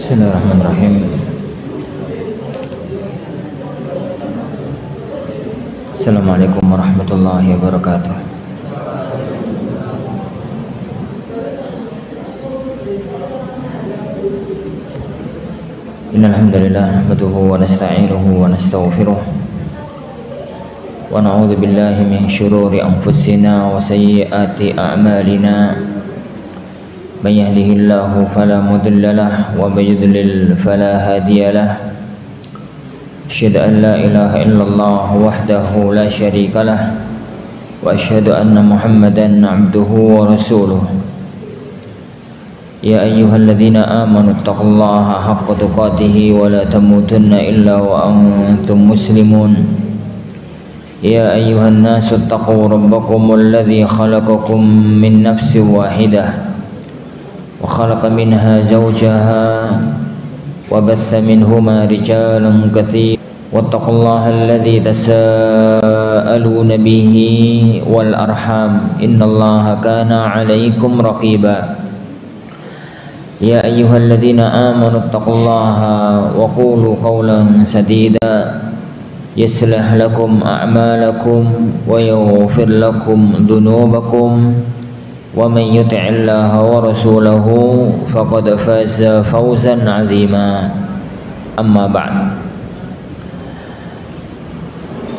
Bismillahirrahmanirrahim. Assalamualaikum warahmatullahi wabarakatuh. Innal hamdalillah nahmaduhu wa nasta'inuhu wa nastaghfiruh wa na'udzu billahi min syururi anfusina wa sayyiati a'malina. Man yahdihillahu fala mudilla lahu wa may yudlil fala hadiya lahu. Asyhadu an la ilaha illallah wahdahu la syarika lah wa asyhadu anna Muhammadan 'abduhu wa rasuluh. Ya ayyuhalladzina amanu taqullaha haqqa tuqatih wa la tamutunna illa wa antum muslimun. Ya ayyuhan nasu taqu rabbakumul ladzi khalaqakum min nafsin wahidah wa khalaqa minha zawjaha wa batha minhuma rijalan katsiran wattaqullaha alladzi tasaaluna bihi wal arham innallaha kana 'alaikum raqiba. Ya ayyuhalladzina amanu taqullaha wa qulu qawlan sadida yuslih lakum a'malakum wa yaghfir lakum dhunubakum wa man yuti'illaha wa rasulahu faqad faza fawzan 'azima. Amma ba'd.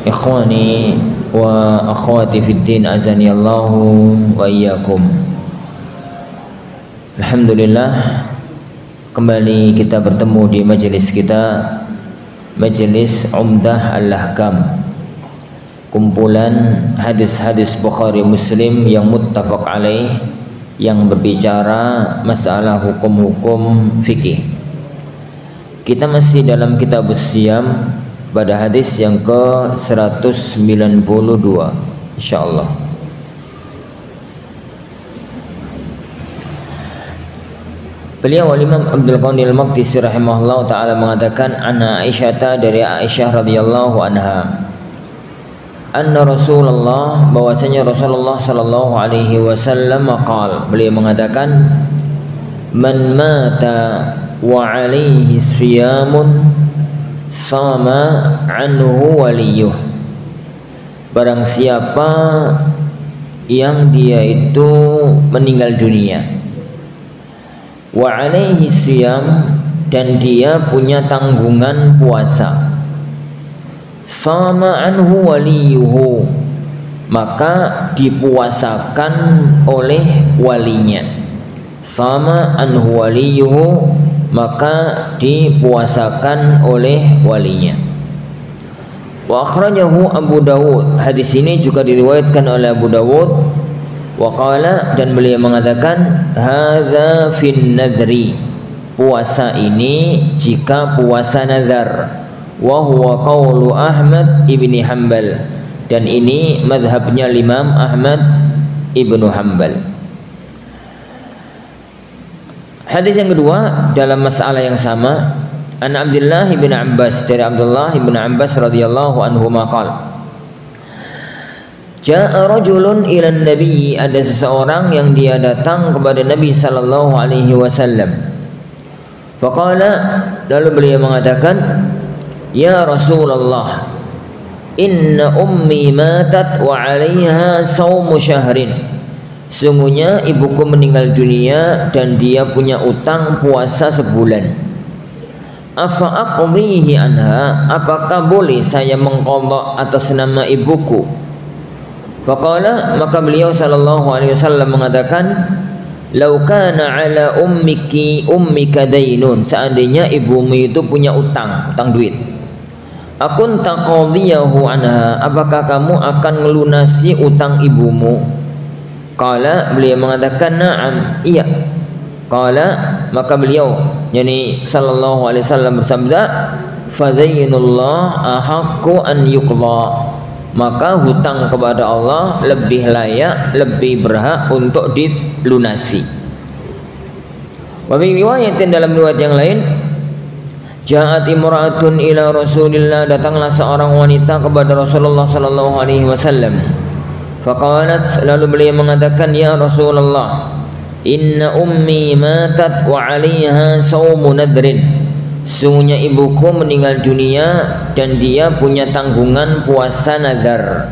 Ikhwani wa akhwati fid din, azani Allahu wa iyyakum. Alhamdulillah, kembali kita bertemu di majelis kita, majelis Umdah Al-Ahkam, kumpulan hadis-hadis Bukhari Muslim yang muttafaq alaih, yang berbicara masalah hukum-hukum fikih. Kita masih dalam kitab Siyam pada hadis yang ke-192 insyaallah. Beliau Imam Abdul Ghani Al-Maqdisi rahimahullah ta'ala mengatakan, Anna Aisyah, dari Aisyah radhiyallahu anha, anna Rasulullah, bahwasanya Rasulullah sallallahu alaihi wasallam qala, beliau mengatakan, man mata wa alaihi siyamun sama anhu waliyuh. Barang siapa yang dia itu meninggal dunia, wa alaihi siyam, dan dia punya tanggungan puasa, sama anhu waliyuhu, maka dipuasakan oleh walinya. Sama anhu waliyuhu, maka dipuasakan oleh walinya. Wa akhrajahu Abu Dawud, hadis ini juga diriwayatkan oleh Abu Dawud. Wa qala, dan beliau mengatakan, hadza fin nadri, puasa ini jika puasa nazar. Wa huwa qaulu Ahmad ibni Hanbal, dan ini madhabnya Imam Ahmad ibnu Hanbal. Hadis yang kedua dalam masalah yang sama, an Abdullah bin Abbas, dari Abdullah bin Abbas radhiyallahu anhu maqal, ja'a rajulun ila nabi, ada seseorang yang dia datang kepada Nabi sallallahu alaihi wasallam. Faqala, lalu beliau mengatakan, ya Rasulullah, inna ummi matat wa 'alaiha shaumu syahrin, sungguhnya ibuku meninggal dunia dan dia punya utang puasa sebulan. Afa aqdihi anha, apakah boleh saya mengqadha atas nama ibuku? Faqala, maka beliau sallallahu alaihi wasallam mengatakan, law kana ala ummika dainun, seandainya ibumu itu punya utang duit, akun taqdiyahu anha, apakah kamu akan melunasi utang ibumu? Qala, beliau mengatakan, na'am, iya. Qala, maka beliau yakni sallallahu alaihi wasallam bersabda, fadainullah ahaqqu an yuqda, maka hutang kepada Allah lebih layak, lebih berhak untuk dilunasi. Wa bi riwayatin, dalam riwayat yang lain, ja'at imra'atun ila Rasulillah, datanglah seorang wanita kepada Rasulullah sallallahu alaihi wasallam. Faqalat, lalu beliau mengatakan, ya Rasulullah, inna ummi matat wa 'alaiha saumu nadrin, sungguhnya ibuku meninggal dunia dan dia punya tanggungan puasa nadar.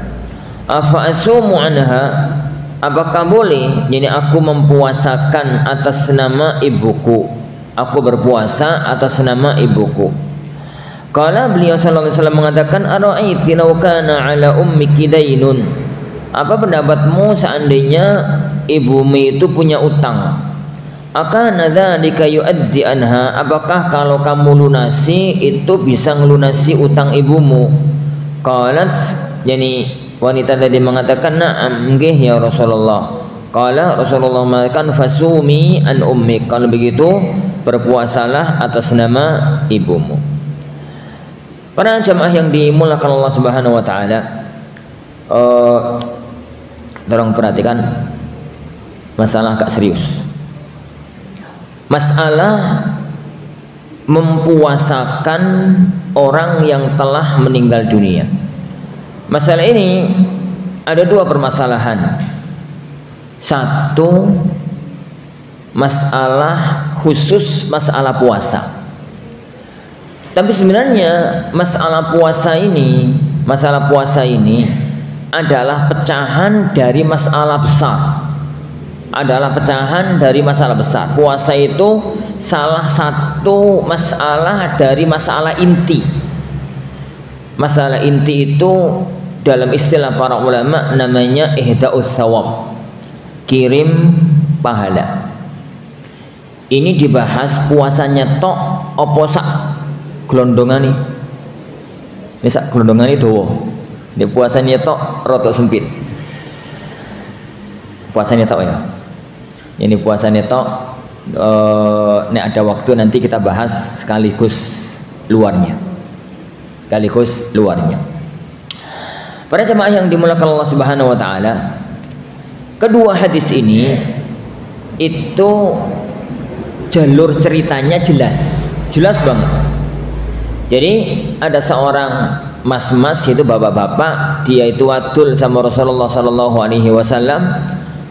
Afa asumu anha, apakah boleh jadi aku mempuasakan atas nama ibuku, aku berpuasa atas nama ibuku. Kala beliau sallallahu alaihi wasallam mengatakan, ara'aiti law kana 'ala ummiki dainun, apa pendapatmu seandainya ibumu itu punya utang? Akana dzalika yuaddi anha, apakah kalau kamu lunasi itu bisa ngelunasi utang ibumu? Qalat, yani wanita tadi mengatakan, na'am nggih ya Rasulullah. Qala Rasulullah mengatakan, fasumi an ummik, kalau begitu berpuasalah atas nama ibumu. Para jamaah yang dimuliakan Allah Subhanahu wa taala, tolong perhatikan masalah agak serius. Masalah mempuasakan orang yang telah meninggal dunia. Masalah ini ada dua permasalahan. Satu, masalah khusus masalah puasa. Tapi sebenarnya masalah puasa ini adalah pecahan dari masalah besar. Puasa itu salah satu masalah dari masalah inti. Masalah inti itu dalam istilah para ulama namanya ihda'us thawab, kirim pahala. Ini dibahas puasanya tok opo sak glondongan nih. Ini sak glondongan itu dia puasanya tok rotok sempit. Puasanya tok ya. Ini puasanya tok nek ada waktu nanti kita bahas sekaligus luarnya. Para jemaah yang dimuliakan Allah Subhanahu wa taala, kedua hadis ini itu jalur ceritanya jelas banget. Jadi ada seorang mas-mas, itu bapak-bapak, dia itu wadul sama Rasulullah sallallahu alaihi wasallam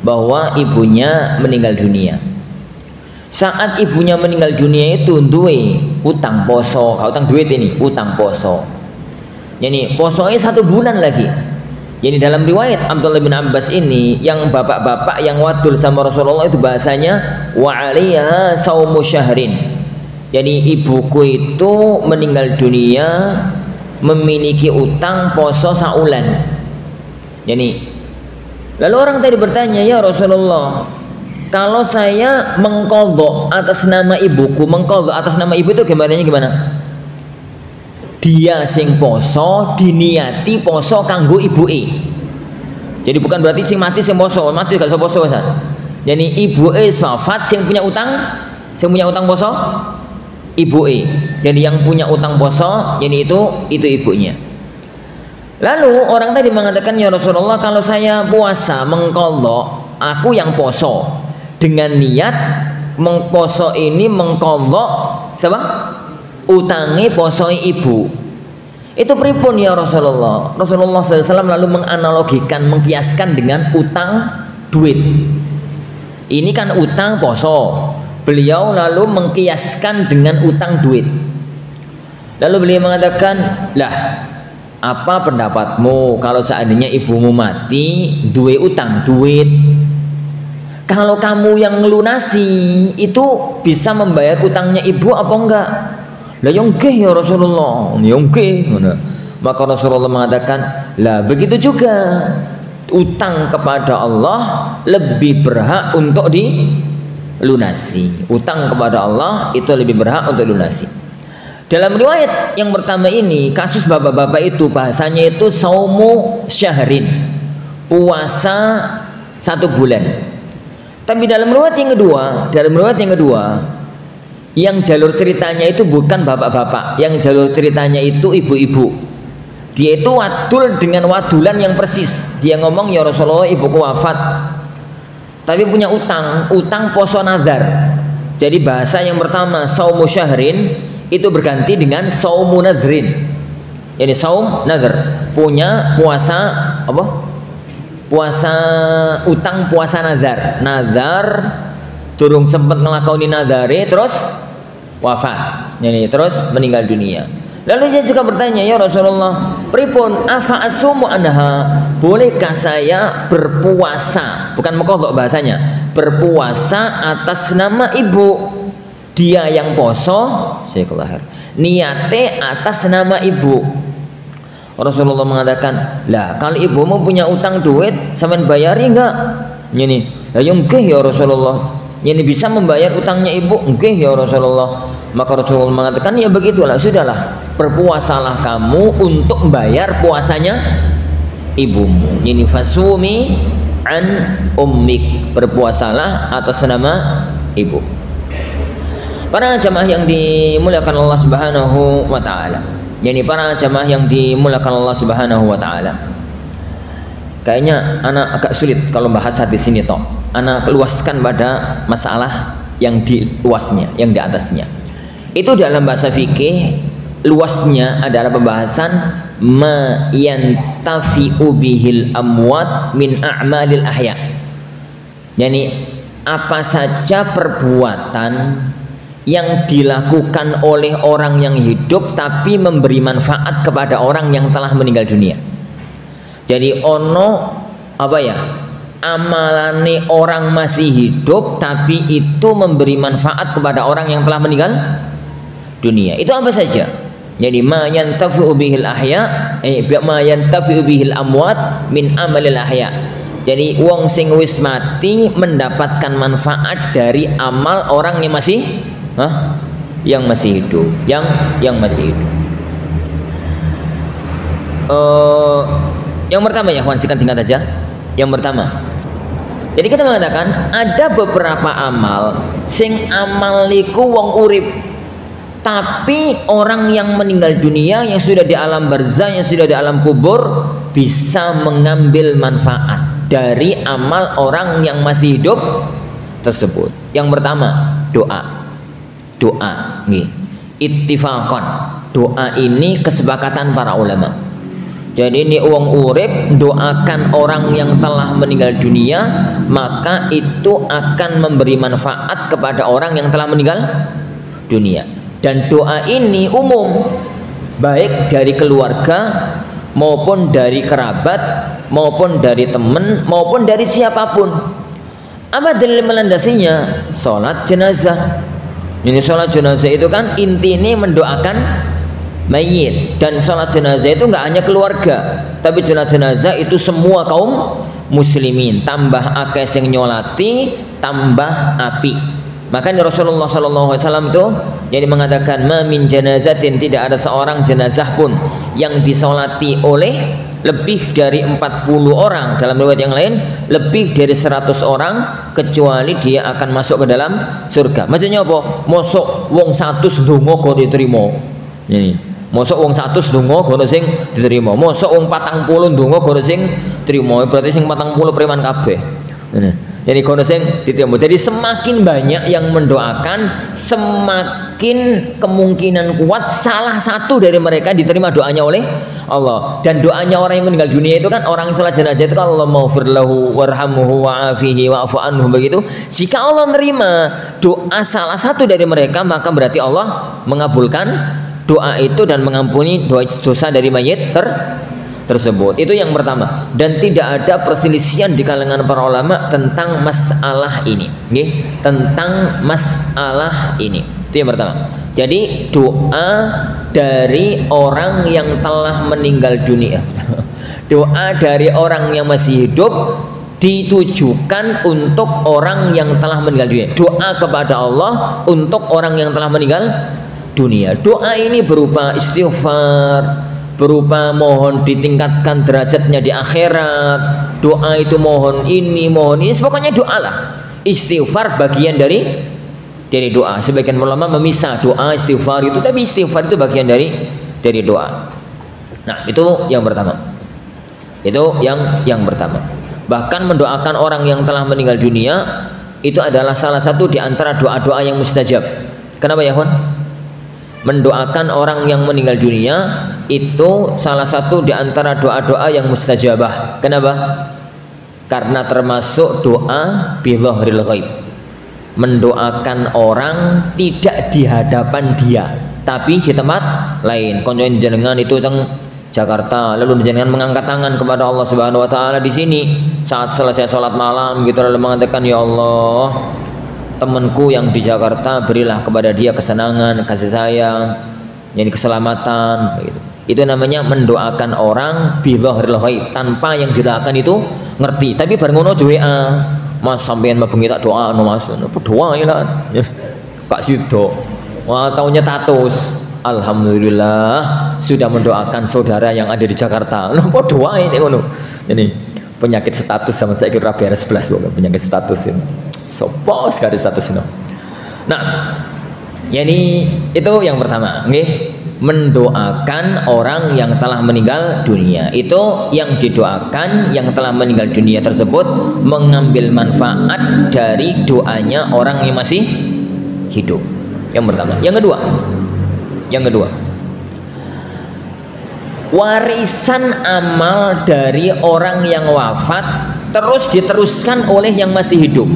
bahwa ibunya meninggal dunia. Saat ibunya meninggal dunia itu duwe utang poso, utang duit ini, utang poso. Jadi posonya 1 bulan lagi. Jadi dalam riwayat Abdullah bin Abbas ini, yang bapak-bapak yang wadul sama Rasulullah itu bahasanya wa 'alaiha saumu syahrin. Jadi ibuku itu meninggal dunia memiliki utang poso saulan. Jadi lalu orang tadi bertanya, ya Rasulullah, kalau saya mengqadha atas nama ibuku, mengqadha atas nama ibu itu gimana? Dia sing poso diniati poso kanggo ibuke. Jadi bukan berarti sing mati sing poso, mati gak iso poso kan. Jadi ibuke wafat, sing punya utang poso ibuke. Jadi yang punya utang poso jadi itu ibunya. Lalu orang tadi mengatakan, ya Rasulullah, kalau saya puasa mengqadha, aku yang poso dengan niat mengposo ini mengqadha siapa? Utangi posoi ibu. Itu pripun ya Rasulullah? Rasulullah SAW lalu menganalogikan, mengkiaskan dengan utang duit. Ini kan utang poso. Beliau lalu mengkiaskan dengan utang duit. Lalu beliau mengatakan, lah, apa pendapatmu kalau seandainya ibumu mati duwe utang duit? Kalau kamu yang ngelunasi itu bisa membayar utangnya ibu apa enggak? Lah yang nggih ya Rasulullah, yang nggih. Maka Rasulullah mengatakan, lah begitu juga utang kepada Allah lebih berhak untuk dilunasi. Utang kepada Allah itu lebih berhak untuk dilunasi. Dalam riwayat yang pertama ini, kasus bapak-bapak itu bahasanya itu saumu syahrin, puasa 1 bulan. Tapi dalam riwayat yang kedua, yang jalur ceritanya itu bukan bapak-bapak, yang jalur ceritanya itu ibu-ibu. Dia itu wadul dengan wadulan yang persis. Dia ngomong, ya Rasulullah, ibuku wafat, tapi punya utang poso nazar. Jadi bahasa yang pertama saumu syahrin itu berganti dengan saumu nadrin. Jadi saum nazar, punya puasa apa? Puasa utang, puasa nazar. Nazar durung sempat ngelakoni nadare terus wafat. Jadi terus meninggal dunia. Lalu saya juga bertanya, ya Rasulullah, pripun afa asumu anha, bolehkah saya berpuasa, bukan mengkodok bahasanya, berpuasa atas nama ibu? Dia yang poso, saya kelahir, niate atas nama ibu. Rasulullah mengatakan, lah kalau ibumu punya utang duit, sampean bayari enggak? Ini, ya nggih ya Rasulullah. Ini bisa membayar utangnya ibu? Nggih ya Rasulullah. Maka Rasulullah mengatakan, ya begitulah, sudahlah, berpuasalah kamu untuk membayar puasanya ibumu. Ini fasumi an ummik, berpuasalah atas nama ibu. Para jamaah yang dimuliakan Allah Subhanahu wa taala. Yani para jamaah yang dimuliakan Allah Subhanahu wa taala. Kayaknya anak agak sulit kalau bahas di sini toh. Anak luaskan pada masalah yang di luasnya, yang di atasnya. Itu dalam bahasa fikih luasnya adalah pembahasan ma yantafi'u bihil amwat min a'malil ahya. Yani apa saja perbuatan yang dilakukan oleh orang yang hidup tapi memberi manfaat kepada orang yang telah meninggal dunia. Jadi ono apa ya, amalane orang masih hidup tapi itu memberi manfaat kepada orang yang telah meninggal dunia. Itu apa saja? Jadi ma yantafi'u bihil ahya, ma yantafi'u bihil amwat min amalil ahya. Jadi wong sing wis mati mendapatkan manfaat dari amal orang yang masih yang masih hidup, yang masih hidup. Yang pertama ya, Wan, singkat aja. Yang pertama, jadi kita mengatakan ada beberapa amal sing amal niku wong urip, tapi orang yang meninggal dunia, yang sudah di alam barzah, yang sudah di alam kubur, bisa mengambil manfaat dari amal orang yang masih hidup tersebut. Yang pertama, doa nih, ittifaqan. Doa ini kesepakatan para ulama. Jadi ini uang urip doakan orang yang telah meninggal dunia, maka itu akan memberi manfaat kepada orang yang telah meninggal dunia. Dan doa ini umum, baik dari keluarga maupun dari kerabat maupun dari teman maupun dari siapapun. Apa dalil melandasinya? Sholat jenazah. Ini sholat jenazah itu kan intinya mendoakan mayit, dan sholat jenazah itu nggak hanya keluarga, tapi sholat jenazah itu semua kaum muslimin. Tambah akeh sing nyolati, tambah api. Makanya Rasulullah SAW itu jadi mengatakan, ma min janazatin, tidak ada seorang jenazah pun yang disolati oleh lebih dari 40 orang, dalam riwayat yang lain lebih dari 100 orang, kecuali dia akan masuk ke dalam surga. Maksudnya apa? Mosok wong 100 ndonga kok diterima. Ini mosok wong 100 ndonga gono sing diterima, mosok wong 40 ndonga gono sing trimo, berarti sing 40 preman kabeh. Jadi gono sing diterima. Jadi semakin banyak yang mendoakan, semakin kemungkinan kuat salah satu dari mereka diterima doanya oleh Allah. Dan doanya orang yang meninggal dunia itu kan, orang sholat jenazah itu kan, Allah maghfir lahu warhamhu wa'afihi wa'fu anhu, begitu. Jika Allah menerima doa salah satu dari mereka, maka berarti Allah mengabulkan doa itu dan mengampuni dosa dari mayit tersebut. Itu yang pertama. Dan tidak ada perselisihan di kalangan para ulama tentang masalah ini, tentang masalah ini. Itu yang pertama. Jadi doa dari orang yang telah meninggal dunia, doa dari orang yang masih hidup ditujukan untuk orang yang telah meninggal dunia. Doa kepada Allah untuk orang yang telah meninggal dunia. Doa ini berupa istighfar, berupa mohon ditingkatkan derajatnya di akhirat. Doa itu mohon ini, pokoknya doa lah. Istighfar bagian dari doa. Sebagian ulama memisah doa istighfar itu, tapi istighfar itu bagian dari doa. Nah, itu yang pertama. Itu yang pertama. Bahkan mendoakan orang yang telah meninggal dunia itu adalah salah satu di antara doa-doa yang mustajab. Kenapa ya, Hon? Mendoakan orang yang meninggal dunia itu salah satu di antara doa-doa yang mustajabah. Kenapa? Karena termasuk doa bi dhahril ghaib. mendoakan orang tidak di hadapan dia, tapi di tempat lain. Koncoin jenengan itu teng Jakarta, lalu jenengan mengangkat tangan kepada Allah Subhanahu wa taala di sini saat selesai sholat malam gitu, lalu mengatakan, ya Allah, temanku yang di Jakarta berilah kepada dia kesenangan, kasih sayang, yani keselamatan gitu. Itu namanya mendoakan orang bidzahril ghaib, tanpa yang didoakan itu ngerti. Tapi bar ngono WA, Mas sampean mabengi tak doa no Mas. Doa ya Kak Sido. Wah, taunya tatus. Alhamdulillah sudah mendoakan saudara yang ada di Jakarta. Napa doa ini ngono. Ini penyakit status sama saya kira beres 11 bukan penyakit status ini. Sopo sekali status ini. Nah, yani itu yang pertama, nggih. Mendoakan orang yang telah meninggal dunia. Itu yang didoakan yang telah meninggal dunia tersebut mengambil manfaat dari doanya orang yang masih hidup. Yang pertama. Yang kedua, warisan amal dari orang yang wafat terus diteruskan oleh yang masih hidup.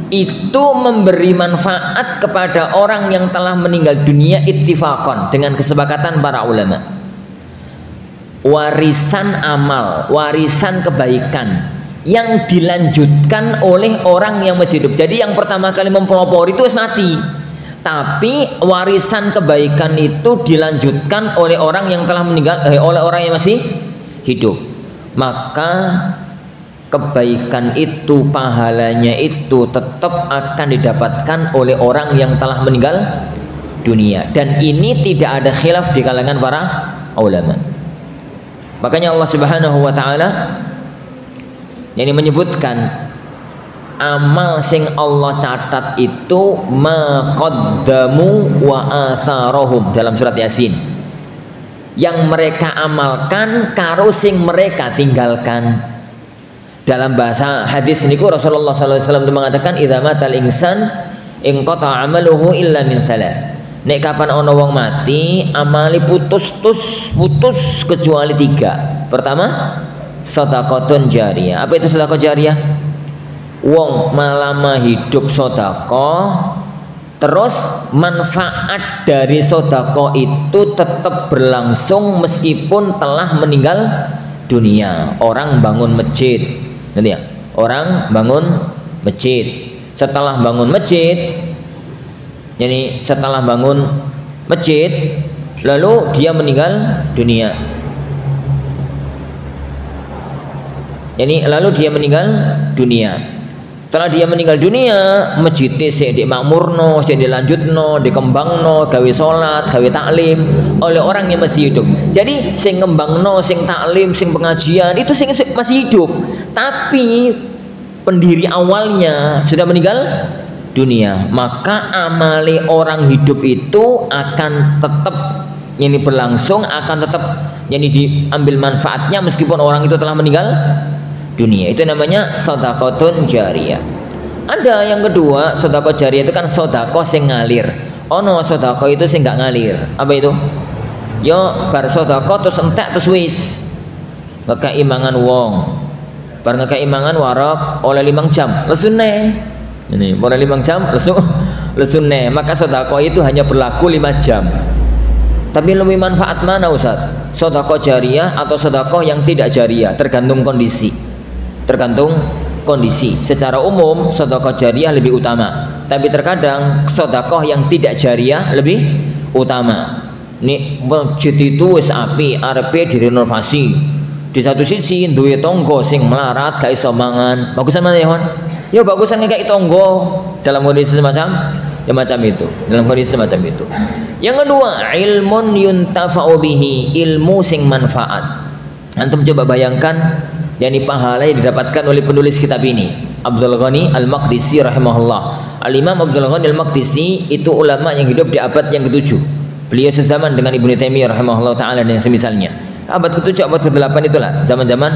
Itu memberi manfaat kepada orang yang telah meninggal dunia ittifaqan, dengan kesepakatan para ulama. Warisan amal, warisan kebaikan yang dilanjutkan oleh orang yang masih hidup. Jadi yang pertama kali mempelopori itu wis mati, tapi warisan kebaikan itu dilanjutkan oleh orang yang telah meninggal, oleh orang yang masih hidup. Maka kebaikan itu, pahalanya itu tetap akan didapatkan oleh orang yang telah meninggal dunia. Dan ini tidak ada khilaf di kalangan para ulama. Makanya Allah Subhanahu wa taala yang menyebutkan amal sing Allah catat itu ma qaddamu wa atharahum dalam surat Yasin. Yang mereka amalkan karo sing mereka tinggalkan. Dalam bahasa hadis niku Rasulullah sallallahu alaihi wasallam mengatakan idza matal insan inqata amaluhu illa min thalath. Nek kapan ana wong mati amali putus kecuali 3. Pertama, sedekahun jariyah. Apa itu sedekah jariyah? Wong malama hidup sedekah, terus manfaat dari sedekah itu tetap berlangsung meskipun telah meninggal dunia. Orang bangun masjid, nanti ya, orang bangun masjid. Setelah bangun masjid, jadi setelah bangun masjid, lalu dia meninggal dunia. Jadi lalu dia meninggal dunia. Setelah dia meninggal dunia, masjidnya sik dimakmurno, sik dilanjutno, dikembangno, gawe salat, gawe taklim oleh orang yang masih hidup. Jadi sing ngembangno, sing taklim, sing pengajian itu sing masih hidup. Tapi pendiri awalnya sudah meninggal dunia, maka amali orang hidup itu akan tetap ini berlangsung, akan tetap ini diambil manfaatnya meskipun orang itu telah meninggal dunia. Itu namanya sedekahun jariyah. Ada yang kedua, sedekah jariyah itu kan sedekah sing ngalir. Ono sedekah itu sing gak ngalir. Apa itu? Yo bar sedekah terus entek terus wis. Ngekei mangan wong. Bar ngekei mangan warak oleh 5 jam. Lesune. Ini boleh 5 jam lesune. Maka sedekah itu hanya berlaku 5 jam. Tapi lebih manfaat mana Ustaz? Sedekah jariyah atau sedekah yang tidak jariyah? Tergantung kondisi. Secara umum sedekah jariyah lebih utama, tapi terkadang sedekah yang tidak jariyah lebih utama. Nih masjid itu wis api, arepe direnovasi. Di satu sisi duwe tonggo sing melarat gak iso mangan. Bagusan mana ya, Hon? Ya bagusan kayak tonggo dalam kondisi semacam itu. Yang kedua, ilmun yuntafa'u bihi, ilmu sing manfaat. Antum coba bayangkan, yakni pahala yang didapatkan oleh penulis kitab ini, Abdul Ghani Al-Maqdisi rahimahullah. Al-Imam Abdul Ghani Al-Maqdisi itu ulama yang hidup di abad yang ke-7. Beliau sezaman dengan Ibnu Taimiyah rahimahullah taala dan semisalnya. Abad ke-7, abad ke-8 itulah zaman-zaman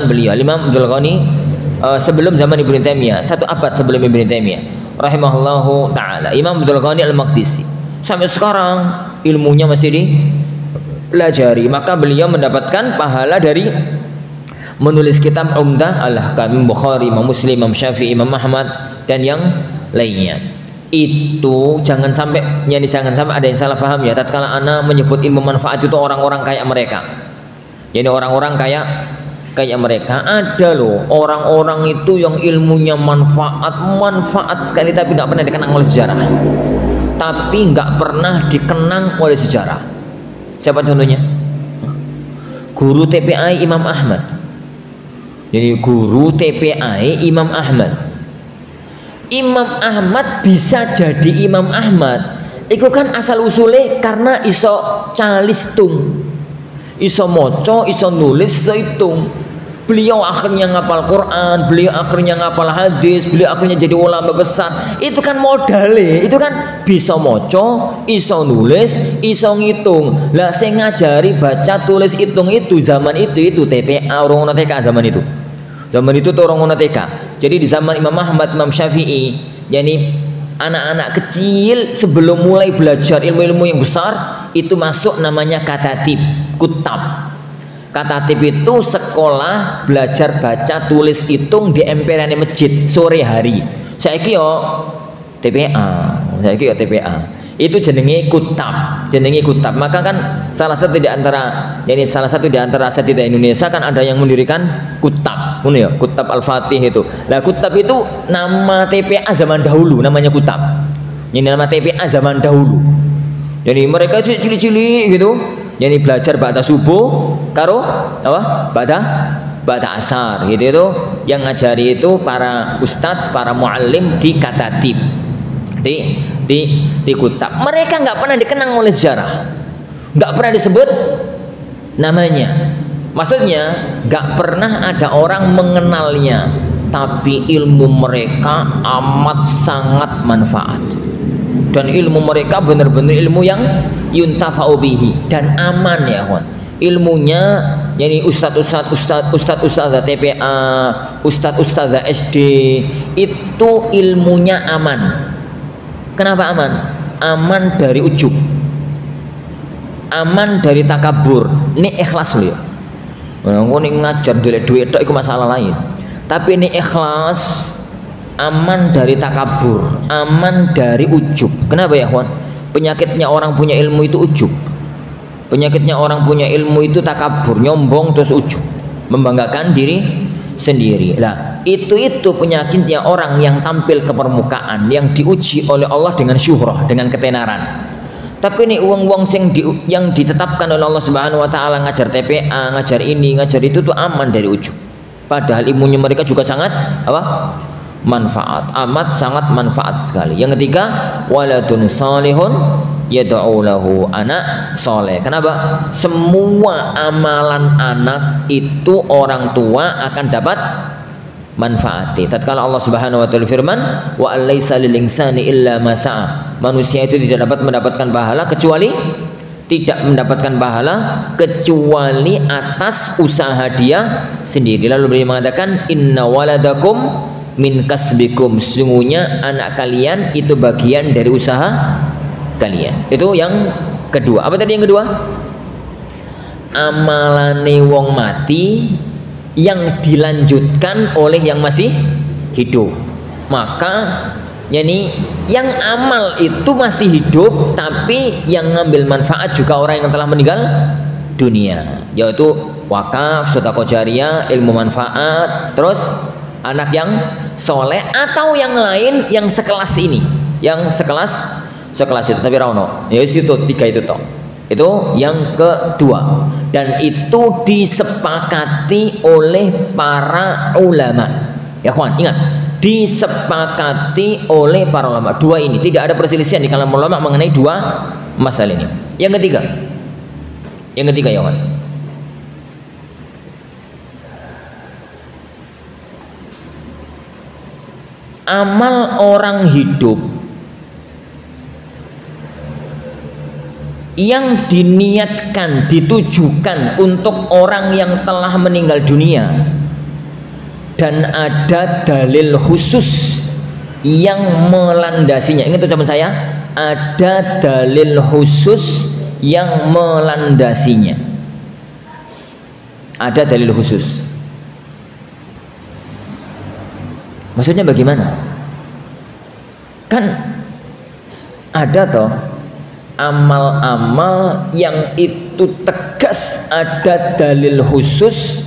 beliau. Al-Imam Abdul Ghani sebelum zaman Ibnu Taimiyah, 1 abad sebelum Ibnu Taimiyah rahimahullahu taala. Imam Abdul Ghani Al-Maqdisi sampai sekarang ilmunya masih dipelajari, maka beliau mendapatkan pahala dari menulis kitab Umdah Al-Ahkam, Bukhari, Imam Muslim, Imam Syafi'i, Imam Ahmad dan yang lainnya. Itu jangan sampai ada yang salah paham ya. Tatkala ana menyebut ilmu manfaat itu orang-orang kayak mereka. Jadi orang-orang kayak mereka, ada loh orang-orang itu yang ilmunya manfaat sekali tapi nggak pernah dikenang oleh sejarah. Tapi nggak pernah dikenang oleh sejarah. Siapa contohnya? Guru TPI Imam Ahmad. Jadi guru TPI Imam Ahmad. Imam Ahmad bisa jadi Imam Ahmad. Itu kan asal usulnya karena iso calistung, iso moco, iso nulis, iso hitung. Beliau akhirnya ngapal Quran, beliau akhirnya ngapal hadis, beliau akhirnya jadi ulama besar. Itu kan modalnya, itu kan bisa moco, iso nulis, iso ngitung. Lah saya ngajari baca tulis hitung itu zaman itu TPA orang TK zaman itu. Zaman itu tuh orang TK. Jadi di zaman Imam Ahmad, Imam Syafi'i, yakni anak-anak kecil sebelum mulai belajar ilmu-ilmu yang besar itu masuk namanya katatib, kutab. Katatib itu sekolah belajar baca tulis hitung di emperan masjid sore hari. Saiki yo TPA, itu jenenge kutab, Maka kan salah satu di antara aset di Indonesia kan ada yang mendirikan kutab, ya, Kutab Al-Fatih itu. Lah kutab itu nama TPA zaman dahulu, namanya kutab. Ini nama TPA zaman dahulu. Jadi mereka itu cili-cili gitu. Jadi belajar ba'da subuh karo apa? Ba'da asar gitu itu. Yang ngajari itu para ustadz, para muallim di katatib. Di kutab. Mereka nggak pernah dikenang oleh sejarah. Nggak pernah disebut namanya. Maksudnya nggak pernah ada orang mengenalnya. Tapi ilmu mereka amat sangat manfaat. Dan ilmu mereka benar-benar ilmu yang yuntafa'u bihi dan aman ya kawan. Ilmunya yani ustadz TPA, ustadz SD itu ilmunya aman. Kenapa aman? Aman dari ujub, aman dari takabur. Ini ikhlas loh ya. Aku nih ngajar duit itu masalah lain. Tapi ini ikhlas, aman dari takabur, aman dari ujub. Kenapa ya kawan? Penyakitnya orang punya ilmu itu ujub. Penyakitnya orang punya ilmu itu takabur, nyombong terus ujub, membanggakan diri sendiri. Lah, itu penyakitnya orang yang tampil ke permukaan, yang diuji oleh Allah dengan syuhrah, dengan ketenaran. Tapi ini uang-uang yang ditetapkan oleh Allah Subhanahu wa taala ngajar TPA, ngajar ini, ngajar itu tuh aman dari ujub. Padahal ilmunya mereka juga sangat apa? Manfaat, amat sangat manfaat sekali. Yang ketiga, waladun salihun yad'u lahu, anak soleh. Kenapa? Semua amalan anak itu orang tua akan dapat manfaati. Tatkala Allah Subhanahu wa taala firman, wa alaysa lil insani illa ma sa'a. Manusia itu tidak dapat mendapatkan pahala kecuali atas usaha dia sendiri. Lalu beliau mengatakan, inna waladakum min kasbikum, sesungguhnya anak kalian itu bagian dari usaha kalian. Itu yang kedua. Apa tadi yang kedua? Amalane wong mati yang dilanjutkan oleh yang masih hidup. Maka yani yang amal itu masih hidup, tapi yang ngambil manfaat juga orang yang telah meninggal dunia, yaitu wakaf, sedekah jariyah, ilmu manfaat, terus anak yang soleh atau yang lain yang sekelas ini, yang sekelas itu. Tapi rano, ya itu tiga itu toh. Itu yang kedua, dan itu disepakati oleh para ulama. Ya kawan, ingat, disepakati oleh para ulama. Dua ini tidak ada perselisihan di kalangan ulama mengenai dua masalah ini. Yang ketiga ya kawan, amal orang hidup yang diniatkan, ditujukan untuk orang yang telah meninggal dunia, dan ada dalil khusus yang melandasinya. Ingat ucapan saya, ada dalil khusus yang melandasinya. Ada dalil khusus. Maksudnya bagaimana? Kan ada toh amal-amal yang itu tegas ada dalil khusus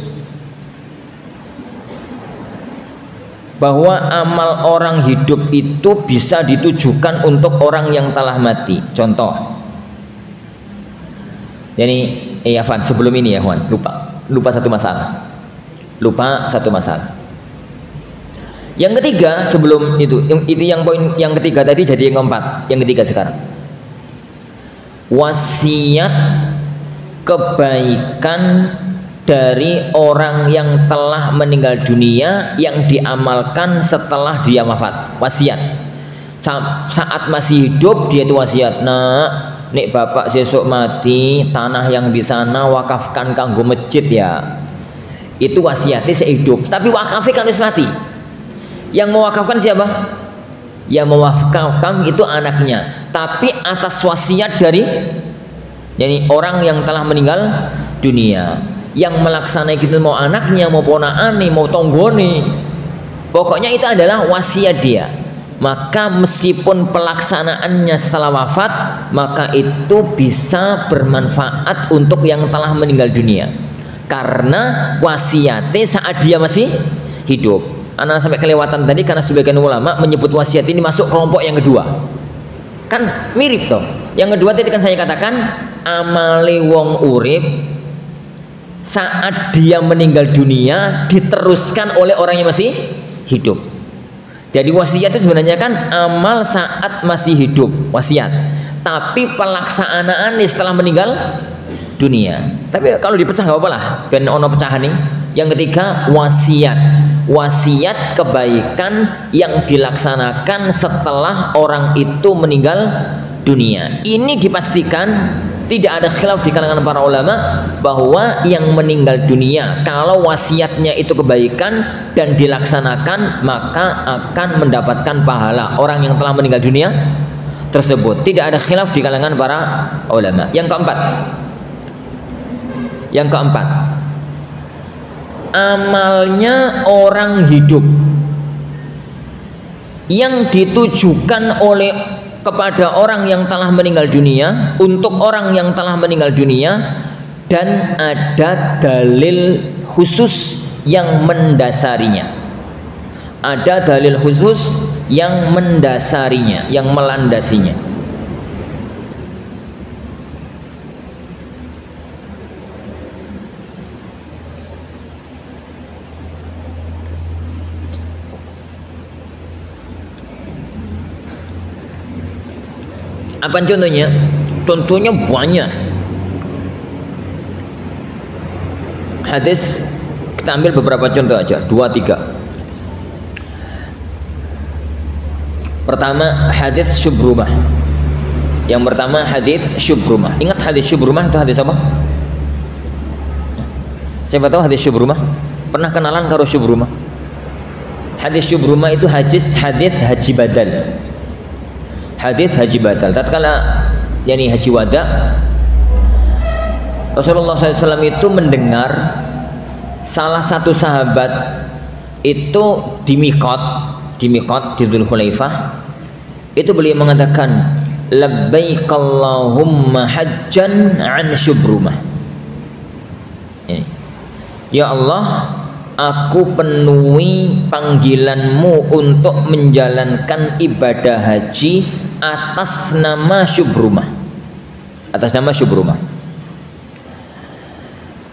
bahwa amal orang hidup itu bisa ditujukan untuk orang yang telah mati. Contoh, jadi ya Van, sebelum ini ya Van, lupa satu masalah. Yang ketiga sebelum itu yang poin yang ketiga tadi jadi yang keempat, yang ketiga sekarang. Wasiat kebaikan dari orang yang telah meninggal dunia yang diamalkan setelah dia wafat. Wasiat saat masih hidup dia itu wasiat, nah nek bapak sesuk mati tanah yang di sana wakafkan kanggo masjid ya. Itu wasiatnya sehidup, tapi wakafnya kan harus mati. Yang mewakafkan siapa? Yang mewakafkan itu anaknya, tapi atas wasiat dari orang yang telah meninggal dunia. Yang melaksanakan itu mau anaknya, mau ponaane, mau tonggone, pokoknya itu adalah wasiat dia. Maka meskipun pelaksanaannya setelah wafat, maka itu bisa bermanfaat untuk yang telah meninggal dunia, karena wasiatnya saat dia masih hidup. Anak sampai kelewatan tadi karena sebagian ulama menyebut wasiat ini masuk kelompok yang kedua. Kan mirip toh. Yang kedua tadi kan saya katakan amale wong urip saat dia meninggal dunia diteruskan oleh orang yang masih hidup. Jadi wasiat itu sebenarnya kan amal saat masih hidup, wasiat. Tapi pelaksanaan setelah meninggal dunia. Tapi kalau dipecah nggak apa-apa lah, ben ono pecahan nih. Yang ketiga wasiat kebaikan yang dilaksanakan setelah orang itu meninggal dunia. Ini dipastikan tidak ada khilaf di kalangan para ulama bahwa yang meninggal dunia kalau wasiatnya itu kebaikan dan dilaksanakan maka akan mendapatkan pahala orang yang telah meninggal dunia tersebut. Tidak ada khilaf di kalangan para ulama. Yang keempat, amalnya orang hidup yang ditujukan oleh kepada orang yang telah meninggal dunia, untuk orang yang telah meninggal dunia, dan ada dalil khusus yang mendasarinya. Ada dalil khusus yang mendasarinya, yang melandasinya. Apa contohnya? Contohnya banyak. Hadis kita ambil beberapa contoh aja, 2-3. Pertama hadis Syubrumah. Yang pertama hadis Syubrumah. Ingat hadis Syubrumah itu hadis apa? Siapa tahu hadis Syubrumah? Pernah kenalan karo Syubrumah? Hadis Syubrumah itu hadis haji badal. Hadis haji badal. Tatkala haji wada, Rasulullah SAW itu mendengar salah satu sahabat itu di Miqat di Dzulhulaifah, itu beliau mengatakan labbaik Allahumma hajjan an Syubrumah. Ya Allah, aku penuhi panggilanmu untuk menjalankan ibadah haji atas nama Syubrumah.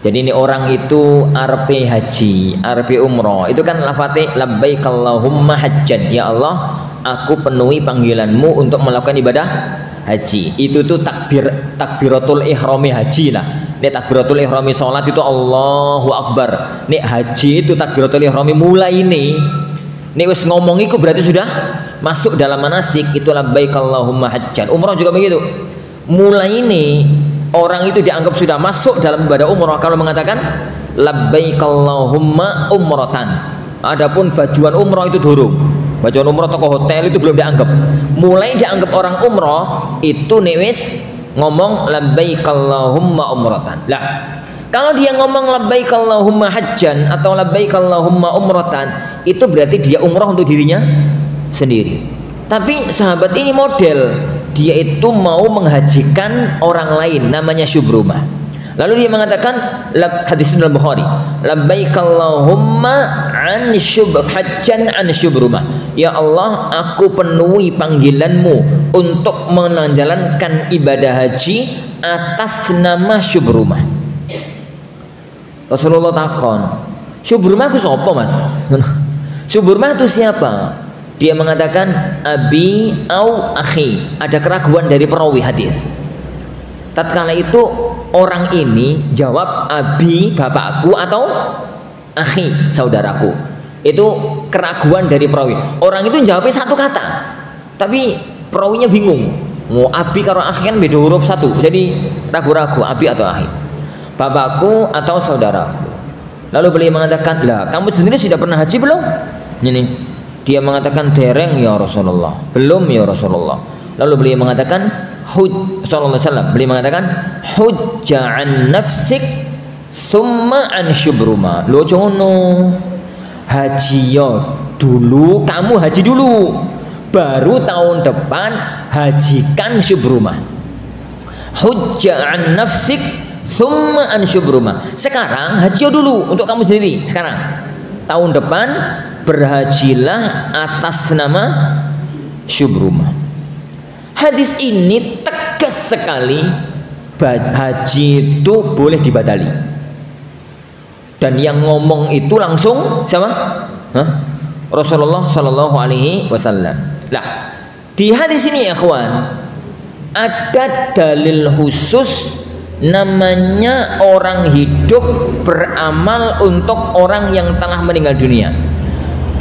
Jadi ini orang itu arpe haji, arpe umroh, itu kan lafate labbaik Allahumma hajjan. Ya Allah, aku penuhi panggilanmu untuk melakukan ibadah haji. Itu tuh takbiratul ihrami haji lah. Nek takbiratul ihrami salat itu Allahu Akbar. Nek haji itu takbiratul ihrami mulai ini. Nek wis ngomong iku berarti sudah masuk dalam manasik, itu labbaik Allahumma hajjan. Umroh juga begitu. Mulai ini orang itu dianggap sudah masuk dalam ibadah umroh kalau mengatakan labbaik Allahumma umrotan. Adapun bajuan umroh itu durung. Bajuan umroh toko hotel itu belum dianggap. Mulai dianggap orang umroh itu nek wis ngomong labbaik Allahumma umrotan. Lah, Kalau dia ngomong labbaik Allahumma hajjan atau labbaik Allahumma umratan, itu berarti dia umrah untuk dirinya sendiri. Tapi sahabat ini model, dia itu mau menghajikan orang lain, namanya Syubrumah. Lalu dia mengatakan, hadis dalam Bukhari, labbaik Allahumma hajjan an Syubrumah. Ya Allah, aku penuhi panggilanmu untuk menjalankan ibadah haji atas nama Syubrumah. Rasulullah takon, Syubrumah itu siapa, Mas? Syubrumah itu siapa? Dia mengatakan abi au akhi. Ada keraguan dari perawi hadis. Tatkala itu orang ini jawab abi bapakku atau akhi saudaraku. Itu keraguan dari perawi. Orang itu jawabnya satu kata, tapi perawinya bingung. Mau abi karo akhi kan beda huruf satu, jadi ragu-ragu abi atau akhi, bapakku atau saudaraku. Lalu beliau mengatakan, lah kamu sendiri sudah pernah haji belum? Ini dia mengatakan, dereng ya Rasulullah, belum ya Rasulullah. Lalu beliau mengatakan, sallallahu alaihi wasallam, beliau mengatakan, hujja'an nafsik thumma an Syubruma. Lo jono haji yo dulu, kamu haji dulu, baru tahun depan hajikan Syubruma. Hujja'an nafsik thumma an Syubruma. Sekarang haji dulu untuk kamu sendiri. Sekarang tahun depan berhajilah atas nama Syubruma. Hadis ini tegas sekali, haji itu boleh dibatali. Dan yang ngomong itu langsung siapa? Rasulullah Shallallahu Alaihi Wasallam. Nah, di hadis ini ya kawan, ada dalil khusus namanya orang hidup beramal untuk orang yang telah meninggal dunia.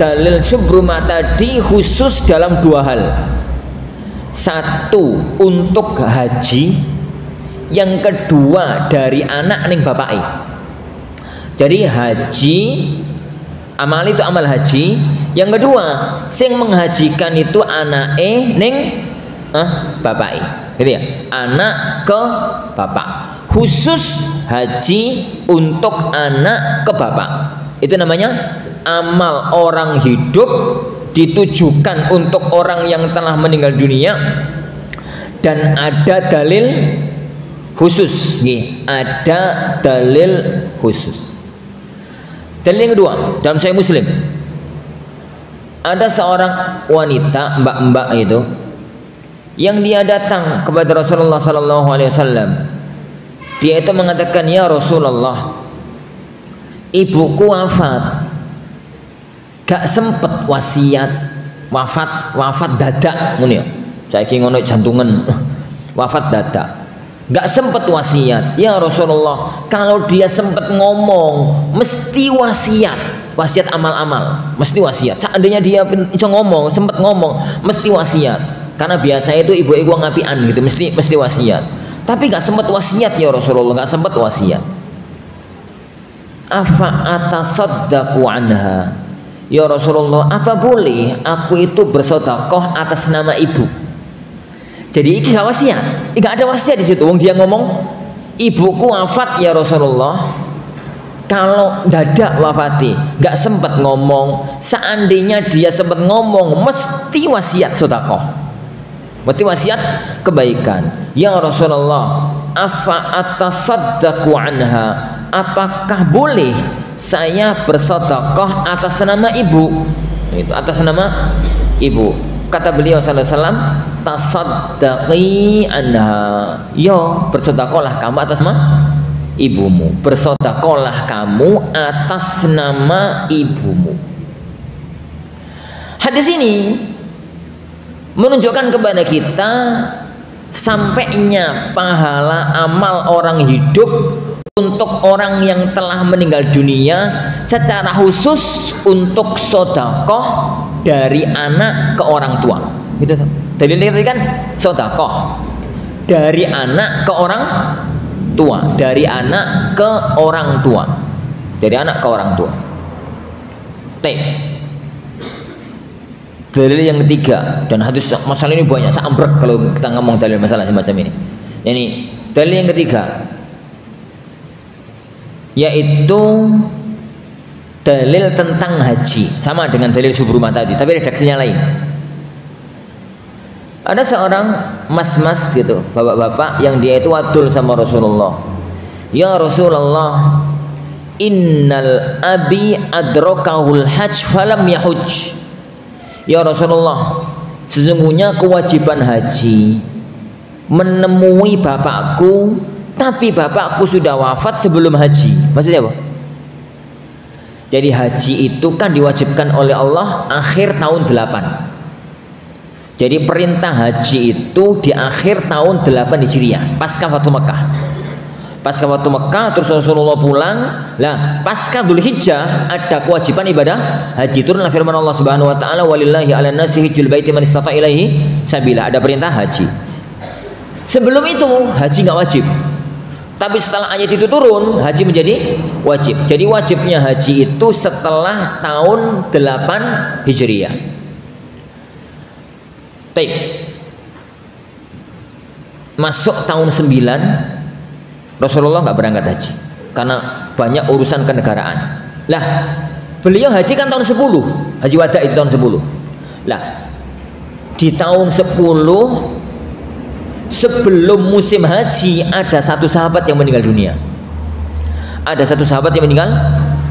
Dalil Syubrumah tadi khusus dalam dua hal. Satu untuk haji, yang kedua dari anak ning bapai. Jadi haji, amal itu amal haji. Yang kedua, sing menghajikan itu anake ning bapai. Gitu ya, anak ke bapak. Khusus haji untuk anak ke bapak. Itu namanya amal orang hidup, ditujukan untuk orang yang telah meninggal dunia. Dan ada dalil khusus, ada dalil khusus. Dalil yang kedua dalam Sahih Muslim, ada seorang wanita, mbak-mbak itu, yang dia datang kepada Rasulullah Sallallahu Alaihi Wasallam. Dia itu mengatakan, ya Rasulullah, ibuku wafat, gak sempet wasiat, wafat dadak, ngono ya. Saiki ngono jantungan, wafat dadak, gak sempet wasiat. Ya Rasulullah, kalau dia sempet ngomong, mesti wasiat amal-amal, mesti wasiat. Seandainya dia bisa ngomong, sempet ngomong, mesti wasiat. Karena biasanya itu ibu-ibu ngapian gitu, mesti wasiat. Tapi gak sempet wasiat ya Rasulullah, gak sempet wasiat. Afa atasaddaqu anha. Ya Rasulullah, apa boleh aku itu bersedekah atas nama ibu? Jadi ini gak wasiat, gak ada wasiat di situ. Wong dia ngomong, ibuku wafat ya Rasulullah. Kalau dadak wafati, gak sempat ngomong. Seandainya dia sempat ngomong, mesti wasiat sedekah, mesti wasiat kebaikan. Ya Rasulullah, afa atasaddaqu anha. Apakah boleh saya bersedekah atas nama ibu? Itu atas nama ibu. Kata beliau sallallahu alaihi wasallam, tasaddaqi anha. Yo, bersedekahlah kamu atas nama ibumu. Bersedekahlah kamu atas nama ibumu. Hadis ini menunjukkan kepada kita sampainya pahala amal orang hidup untuk orang yang telah meninggal dunia, secara khusus untuk sedekah dari anak ke orang tua. Gitu tuh. Dalilnya tadi kan sedekah dari anak ke orang tua, dari anak ke orang tua, dari anak ke orang tua. Dalil yang ketiga, dan hadis masalah ini banyak, sambrek kalau kita ngomong dalil masalah semacam ini. Ini dalil yang ketiga, yaitu dalil tentang haji, sama dengan dalil subrumah tadi, tapi redaksinya lain. Ada seorang mas-mas gitu, bapak-bapak yang dia itu wadul sama Rasulullah. Ya Rasulullah, innal abi adrokahul hajj falam yahuj. Ya Rasulullah, sesungguhnya kewajiban haji menemui bapakku, tapi bapakku sudah wafat sebelum haji. Maksudnya apa? Jadi haji itu kan diwajibkan oleh Allah akhir tahun 8. Jadi perintah haji itu di akhir tahun 8 Hijriah, pasca Fatu Mekah. Pasca Fatu Mekah terus Rasulullah pulang. Lah, pasca Dzulhijjah ada kewajiban ibadah haji. Turunlah firman Allah Subhanahu wa taala, walillahi 'alan nasi hajjul baiti man istata ilaihi sabila. Ada perintah haji. Sebelum itu haji nggak wajib. Tapi setelah ayat itu turun, haji menjadi wajib. Jadi wajibnya haji itu setelah tahun 8 Hijriah. Baik. Masuk tahun 9 Rasulullah nggak berangkat haji karena banyak urusan kenegaraan. Lah, beliau haji kan tahun 10, haji wada itu tahun 10. Lah, di tahun 10 sebelum musim haji ada satu sahabat yang meninggal dunia. Ada satu sahabat yang meninggal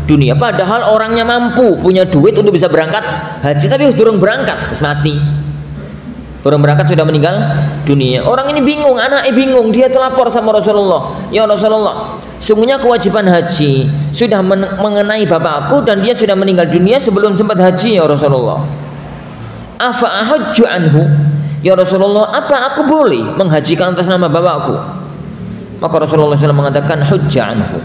dunia, padahal orangnya mampu, punya duit untuk bisa berangkat haji, tapi durung berangkat, mati. Orang berangkat sudah meninggal dunia. Orang ini bingung, anaknya bingung. Dia tuh lapor sama Rasulullah, ya Rasulullah, sungguhnya kewajiban haji sudah mengenai bapakku dan dia sudah meninggal dunia sebelum sempat haji ya Rasulullah. Afa ahajju anhu, ya Rasulullah, apa aku boleh menghajikan atas nama bapakku? Maka Rasulullah SAW mengatakan, hujja anhu,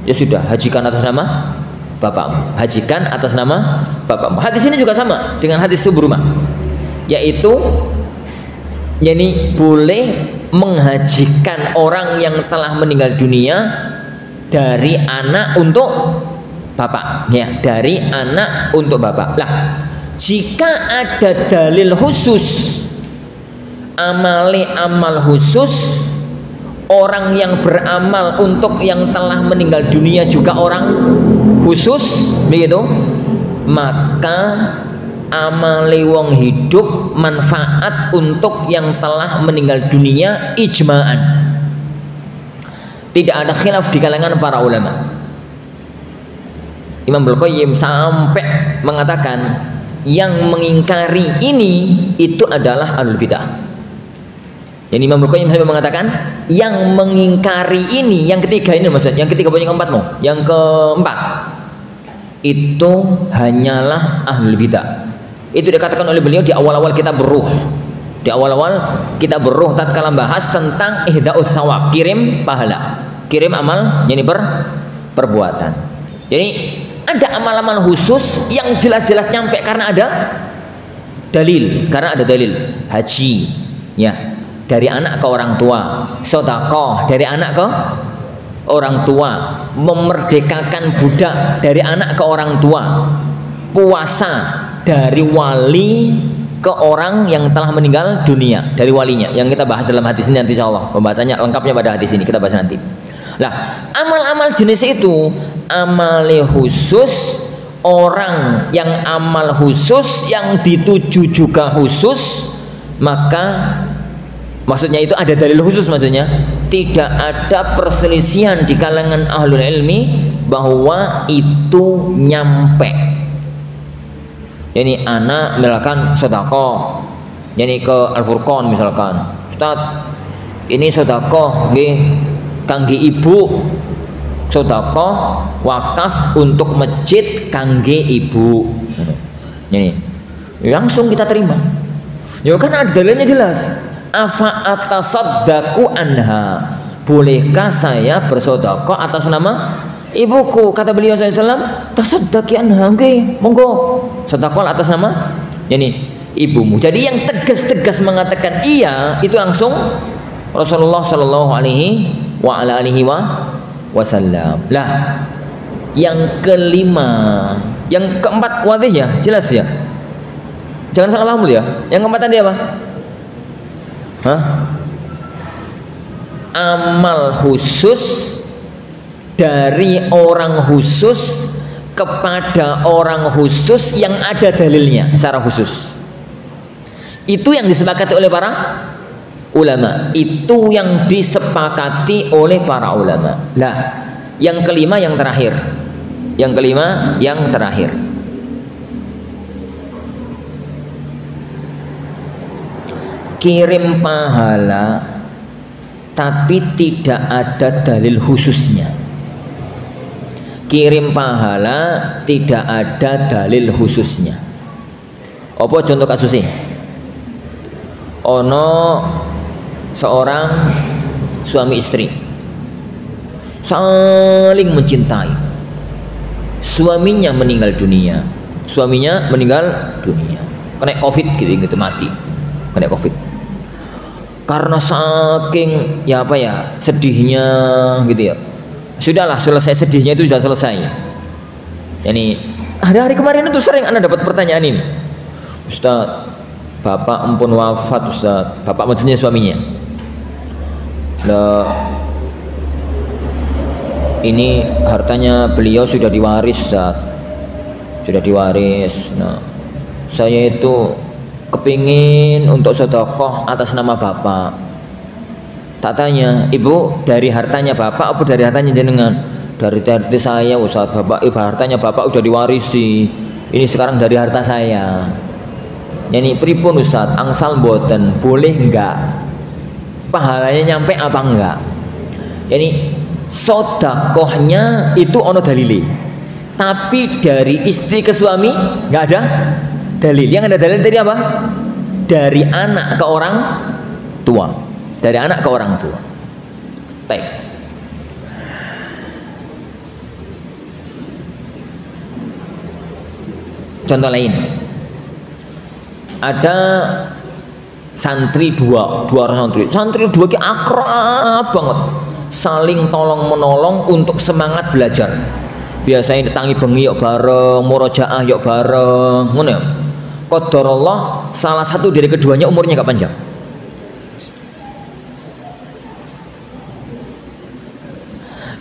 ya sudah, hajikan atas nama bapakmu, hajikan atas nama bapakmu. Hadis ini juga sama dengan hadis subrumah, yaitu boleh menghajikan orang yang telah meninggal dunia dari anak untuk bapak, ya, dari anak untuk bapak. Lah, jika ada dalil khusus, amal khusus, orang yang beramal untuk yang telah meninggal dunia juga orang khusus, begitu, maka amale wong hidup manfaat untuk yang telah meninggal dunia ijma'an. Tidak ada khilaf di kalangan para ulama. Imam Al-Qayyim sampai mengatakan yang mengingkari ini itu adalah ahlul bidah. Jadi Imam Al-Qayyim sampai mengatakan yang mengingkari ini, yang ketiga ini maksudnya, yang ketiga punya keempat mau, yang keempat itu hanyalah ahlul bidah. Itu dikatakan oleh beliau di awal-awal kitab Ruh. Di awal-awal kitab Ruh tatkala bahas tentang ihdaus sawab, kirim pahala, kirim amal, yani perbuatan. Jadi ada amal-amal khusus yang jelas-jelas nyampe karena ada dalil, haji, ya, dari anak ke orang tua, sedekah dari anak ke orang tua, memerdekakan budak dari anak ke orang tua, puasa dari wali ke orang yang telah meninggal dunia, dari walinya, yang kita bahas dalam hadis ini nanti insyaallah. Pembahasannya lengkapnya pada hadis ini kita bahas nanti. Lah, amal-amal jenis itu amal khusus, orang yang amal khusus yang dituju juga khusus, maka maksudnya itu ada dalil khusus, maksudnya tidak ada perselisihan di kalangan ahlul ilmi bahwa itu nyampe. Ini anak misalkan sedekah, yani ke Al-Furqan misalkan, Ustaz, ini sedekah nggih kangge ibu, sedekah wakaf untuk masjid kangge ibu. Ini langsung kita terima. Ya kan ada dalilnya jelas. Afa atasaddaqu anha, bolehkah saya bersedekah atas nama ibuku? Kata beliau SAW, tasaddaqi anha, nggih, monggo sedekah atas nama yani ibumu. Jadi yang tegas-tegas mengatakan iya itu langsung Rasulullah Shallallahu Alaihi Wasallam. Lah, yang kelima, yang keempat wadih ya, jelas ya. Jangan salah paham ya. Yang keempat tadi apa? Amal khusus dari orang khusus kepada orang khusus yang ada dalilnya secara khusus. Itu yang disepakati oleh para ulama. Itu yang disepakati oleh para ulama. Lah, yang kelima yang terakhir. Yang kelima yang terakhir. Kirim pahala tapi tidak ada dalil khususnya. Kirim pahala tidak ada dalil khususnya. Apa contoh kasusnya? Ono seorang suami istri saling mencintai. Suaminya meninggal dunia. Suaminya meninggal dunia. Kena COVID gitu mati. Kena COVID. Karena saking ya apa ya sedihnya gitu ya. Sudahlah, selesai sedihnya itu sudah selesai. Yani hari-hari kemarin itu sering Anda dapat pertanyaan ini. Ustaz, bapak ampun wafat Ustaz. Bapak maksudnya suaminya. Lah, ini hartanya beliau sudah diwaris Ustaz. Sudah diwaris. Nah, saya itu kepingin untuk sedekah atas nama bapak. Tak tanya, ibu dari hartanya bapak apa dari hartanya jenengan? Dari harta saya Ustaz. Bapak, hartanya bapak udah diwarisi. Ini sekarang dari harta saya. Yani pripun Ustaz? Angsal mboten, boleh enggak? Pahalanya nyampe apa enggak? Yani sedekahnya itu ono dalili. Tapi dari istri ke suami enggak ada dalil. Yang ada dalil dari apa? Dari anak ke orang tua. Dari anak ke orang tua. Baik. Contoh lain. Ada santri dua orang santri. Santri dua ki akrab banget. Saling tolong menolong untuk semangat belajar. Biasanya tangi bengi yuk bareng, murojaah yuk bareng, ngono ya. Qadarullah salah satu dari keduanya umurnya gak panjang.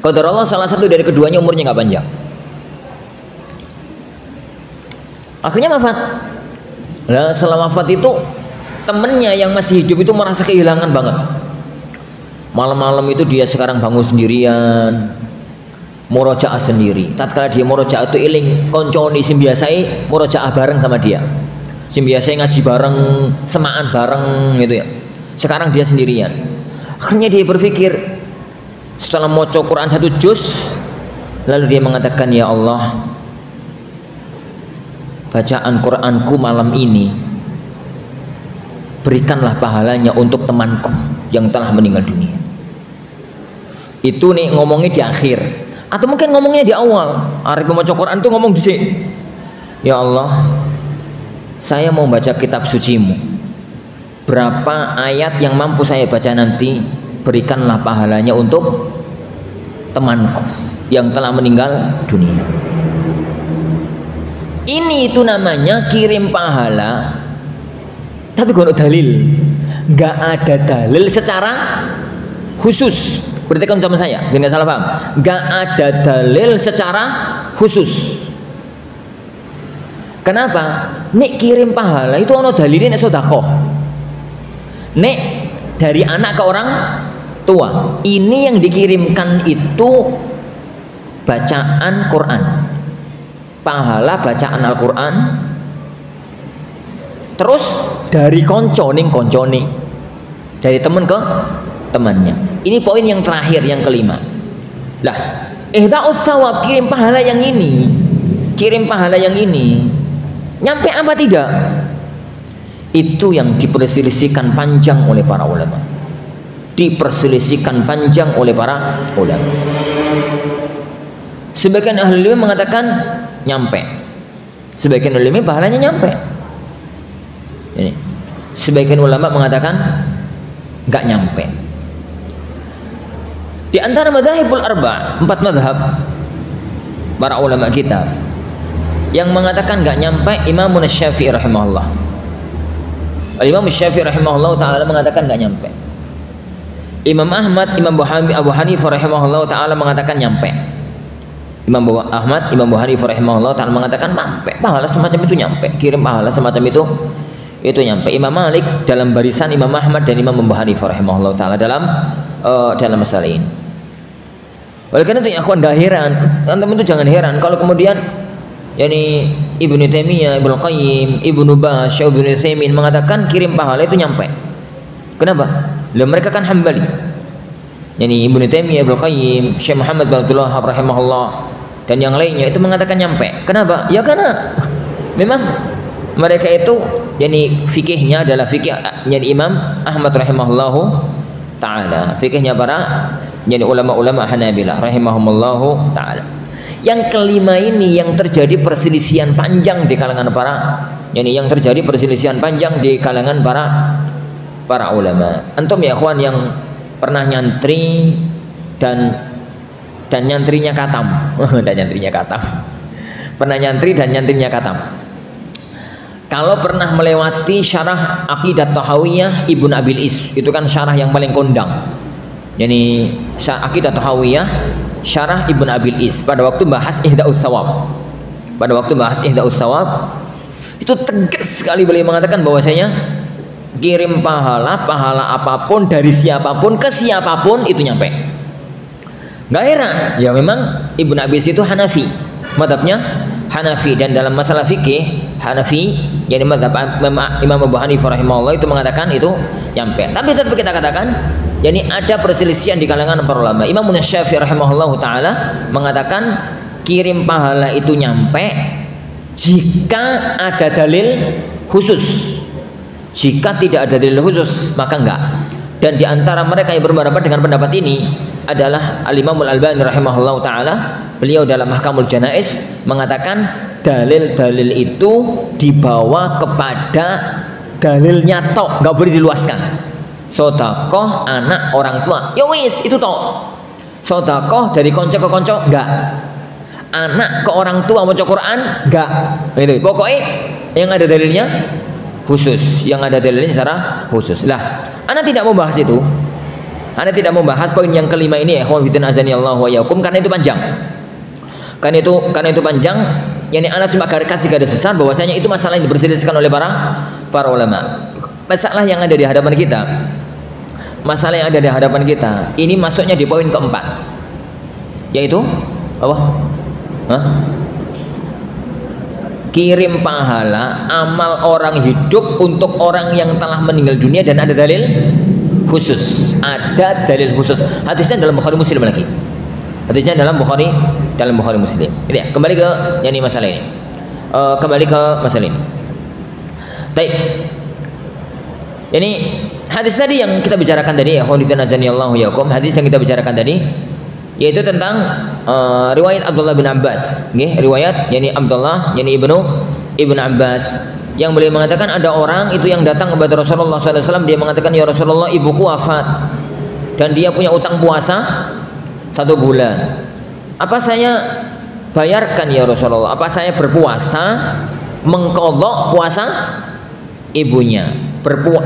Qadarullah salah satu dari keduanya umurnya gak panjang. Akhirnya wafat. Nah, setelah wafat itu temennya yang masih hidup itu merasa kehilangan banget. Malam-malam itu dia sekarang bangun sendirian, murojaah sendiri. Tatkala dia murojaah itu iling konconi sim biasai murojaah bareng sama dia. Sim biasai ngaji bareng, semaan bareng gitu ya. Sekarang dia sendirian. Akhirnya dia berpikir, setelah maca Quran 1 juz, lalu dia mengatakan, ya Allah, bacaan Quranku malam ini berikanlah pahalanya untuk temanku yang telah meninggal dunia. Itu nih ngomongnya di akhir, atau mungkin ngomongnya di awal. Arif membaca Quran itu ngomong di sini, ya Allah, saya mau baca kitab sucimu, berapa ayat yang mampu saya baca nanti, berikanlah pahalanya untuk temanku yang telah meninggal dunia. Ini itu namanya kirim pahala, tapi gak ada dalil. Gak ada dalil secara khusus. Berarti kan sama saya, biar gak salah paham. Gak ada dalil secara khusus. Kenapa? Nek kirim pahala itu ono dalilnya nek sedekah. Nek dari anak ke orang tua. Ini yang dikirimkan itu bacaan Quran. Pahala bacaan Al-Quran. Terus dari konconing, dari teman ke temannya. Ini poin yang terakhir, yang kelima. Lah, ihda'us sawab, kirim pahala yang ini. Kirim pahala yang ini. Nyampe apa tidak? Itu yang diperselisihkan panjang oleh para ulama. Diperselisihkan panjang oleh para ulama. Sebagian ahli ilmu mengatakan nyampe. Sebagian ulama pahalanya nyampe. Ini. Sebagian ulama mengatakan enggak nyampe. Di antara madzhabul arba', 4 mazhab para ulama kita yang mengatakan enggak nyampe, Imam Syafi'i rahimahullah. Imam Syafi'i rahimahullah taala mengatakan enggak nyampe. Imam Ahmad, Imam Abu Hanifah rahimahullah taala mengatakan nyampe. Imam Ahmad, Imam Bukhari rahimahullah ta'ala mengatakan nyampe pahala semacam itu, nyampe kirim pahala semacam itu nyampe. Imam Malik dalam barisan Imam Ahmad dan Imam Bukhari rahimahullah ta'ala dalam masalah ini. Oleh karena itu ya akhwan, dah heran, antum itu jangan heran kalau kemudian yakni Ibnu Taimiyah, Ibnu Qayyim, Ibnu Baz, Ibnu Utsaimin mengatakan kirim pahala itu nyampe. Kenapa? Lah mereka kan Hambali. Yani Ibnu Taimiyah, Ibnu Qayyim, Syekh Muhammad bin Abdul Wahhab rahimahullah dan yang lainnya itu mengatakan nyampe. Kenapa? Ya karena memang mereka itu yani fikihnya adalah fikih yani Imam Ahmad rahimahullahu taala. Fikihnya para yani ulama-ulama Hanabilah rahimahumullahu taala. Yang kelima ini yang terjadi perselisihan panjang di kalangan yang terjadi perselisihan panjang di kalangan para ulama. Antum ya ikhwan yang pernah nyantri dan nyantrinya katam. Dan nyantrinya katam. Pernah nyantri dan nyantrinya katam. Kalau pernah melewati syarah Aqidah Tahawiyah Ibnu Abil Is, itu kan syarah yang paling kondang. Yani Aqidah Tahawiyah syarah Ibnu Abil Is pada waktu bahas Ihdaus Shawab. Pada waktu bahas Ihdaus Shawab itu tegas sekali beliau mengatakan bahwasanya kirim pahala apapun dari siapapun ke siapapun itu nyampe. Gak heran, ya memang Ibnu Abil Is itu Hanafi, mazhabnya Hanafi, dan dalam masalah fikih Hanafi yang mazhab Imam Abu Hanifah rahimahullah itu mengatakan itu nyampe. Tapi tetap kita katakan yakni ada perselisihan di kalangan para ulama. Imam Syafi'i rahimahullah taala mengatakan kirim pahala itu nyampe jika ada dalil khusus. Jika tidak ada dalil khusus maka enggak. Dan di antara mereka yang berpendapat dengan pendapat ini adalah Al-Imam Al-Albani rahimahullah taala. Beliau dalam Mahkamul Janaiz mengatakan dalil-dalil itu dibawa kepada dalilnya tok, enggak boleh diluaskan. Sedekah anak orang tua, ya wis itu tok. Sedekah dari konco ke konco enggak. Anak ke orang tua baca Quran enggak. Itu pokoknya yang ada dalilnya khusus, yang ada dalilnya secara khusus. Lah, ana tidak mau bahas itu. Ana tidak mau bahas poin yang kelima ini ya, ikhwan fillah azani Allah wa iyyakum, karena itu panjang. Karena itu panjang. Yani ana cuma kasih garis besar bahwasanya itu masalah yang diperselisihkan oleh para ulama. Masalah yang ada di hadapan kita. Masalah yang ada di hadapan kita. Ini masuknya di poin keempat. Yaitu apa? Hah? Kirim pahala amal orang hidup untuk orang yang telah meninggal dunia dan ada dalil khusus. Ada dalil khusus. Hadisnya dalam Bukhari Muslim lagi. Hadisnya dalam Bukhari Muslim. Ini ya, kembali ke yang ini masalah ini. Kembali ke masalah ini. Baik. Ini hadis tadi yang kita bicarakan tadi ya, hadis yang kita bicarakan tadi yaitu tentang riwayat Abdullah bin Abbas, riwayat yani Abdullah yani Ibnu Abbas yang beliau mengatakan ada orang itu yang datang kepada Rasulullah SAW. Dia mengatakan, ya Rasulullah, ibuku wafat dan dia punya utang puasa 1 bulan. Apa saya bayarkan ya Rasulullah? Apa saya berpuasa mengqadha puasa ibunya?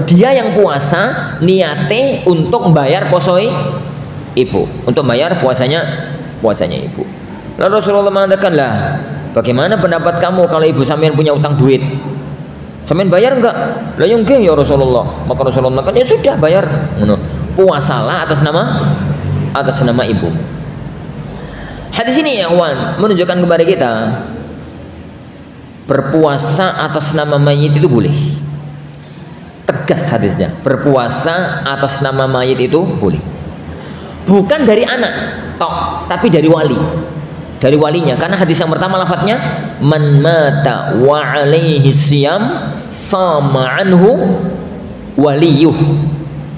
Dia yang puasa niate untuk membayar posoi ibu, untuk bayar puasanya ibu. Lalu Rasulullah mengatakan, lah bagaimana pendapat kamu kalau ibu sampean punya utang duit? Sampean bayar enggak? Lah ya enggak ya Rasulullah. Maka Rasulullah mengatakan, ya sudah bayar. Puasalah atas nama ibu. Hadis ini ya kawan menunjukkan kepada kita berpuasa atas nama mayit itu boleh. Tegas hadisnya, berpuasa atas nama mayit itu boleh. Bukan dari anak tok, tapi dari wali, dari walinya. Karena hadis yang pertama lafadznya man mata wa alaihi siyam sama anhu waliyuh.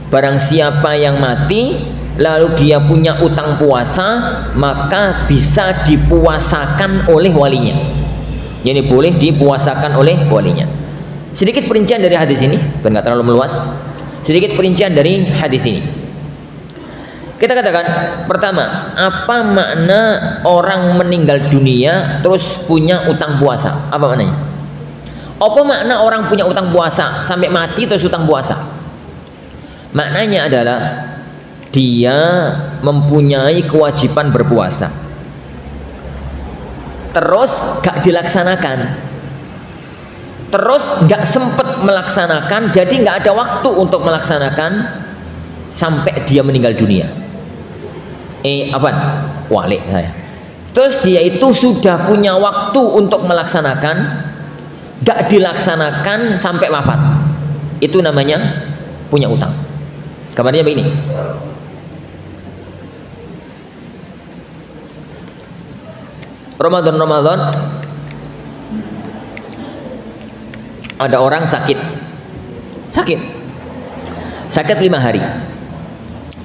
Barang siapa yang mati lalu dia punya utang puasa, maka bisa dipuasakan oleh walinya. Jadi boleh dipuasakan oleh walinya. Sedikit perincian dari hadis ini, bukan terlalu meluas. Sedikit perincian dari hadis ini. Kita katakan pertama, apa makna orang meninggal dunia terus punya utang puasa? Apa maknanya? Apa makna orang punya utang puasa sampai mati terus utang puasa? Maknanya adalah dia mempunyai kewajiban berpuasa. terus gak dilaksanakan, terus gak sempet melaksanakan, jadi gak ada waktu untuk melaksanakan sampai dia meninggal dunia. Walik saya. Terus dia itu sudah punya waktu untuk melaksanakan, gak dilaksanakan sampai wafat, itu namanya punya utang. Kabarnya begini, Ramadan ada orang sakit 5 hari.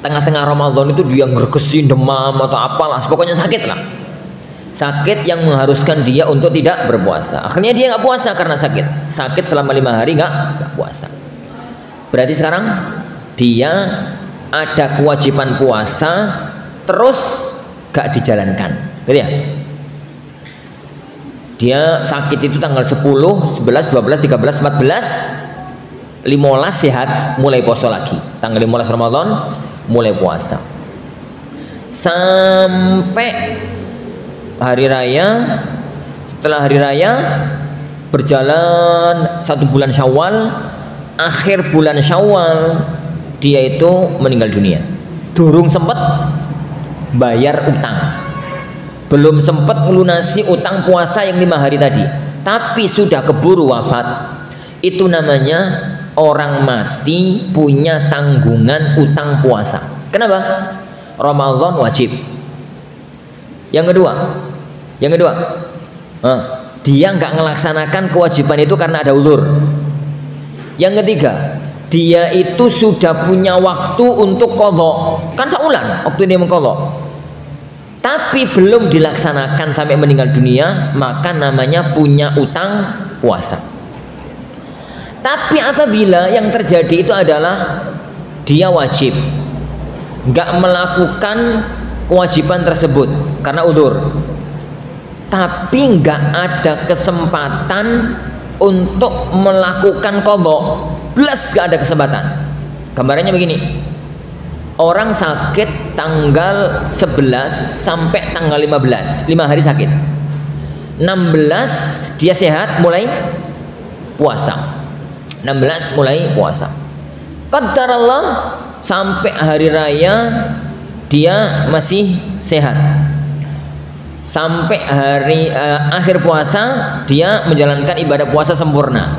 Tengah-tengah Ramadan itu dia ngergesin, demam atau apalah, pokoknya sakit lah, sakit yang mengharuskan dia untuk tidak berpuasa. Akhirnya dia nggak puasa karena sakit selama 5 hari nggak puasa. Berarti sekarang dia ada kewajiban puasa terus gak dijalankan, gitu ya. Dia sakit itu tanggal 10, 11, 12, 13, 14, 15 sehat, mulai puasa lagi. Tanggal 15 Ramadan mulai puasa. Sampai hari raya. Setelah hari raya berjalan 1 bulan Syawal, akhir bulan Syawal dia itu meninggal dunia. Durung sempet bayar utang, belum sempat melunasi utang puasa yang 5 hari tadi, tapi sudah keburu wafat. Itu namanya orang mati punya tanggungan utang puasa. Kenapa? Ramadan wajib. Yang kedua, dia nggak melaksanakan kewajiban itu karena ada ulur. Yang ketiga, dia itu sudah punya waktu untuk qadha, kan saulan waktu dia mengqadha, tapi belum dilaksanakan sampai meninggal dunia, maka namanya punya utang puasa. Tapi apabila yang terjadi itu adalah dia wajib nggak melakukan kewajiban tersebut karena udzur, tapi nggak ada kesempatan untuk melakukan qadha, belas nggak ada kesempatan. Gambarannya begini, orang sakit tanggal 11 sampai tanggal 15, 5 hari sakit. 16 dia sehat, mulai puasa. 16 mulai puasa. Qadarallah sampai hari raya dia masih sehat. Sampai hari akhir puasa dia menjalankan ibadah puasa sempurna.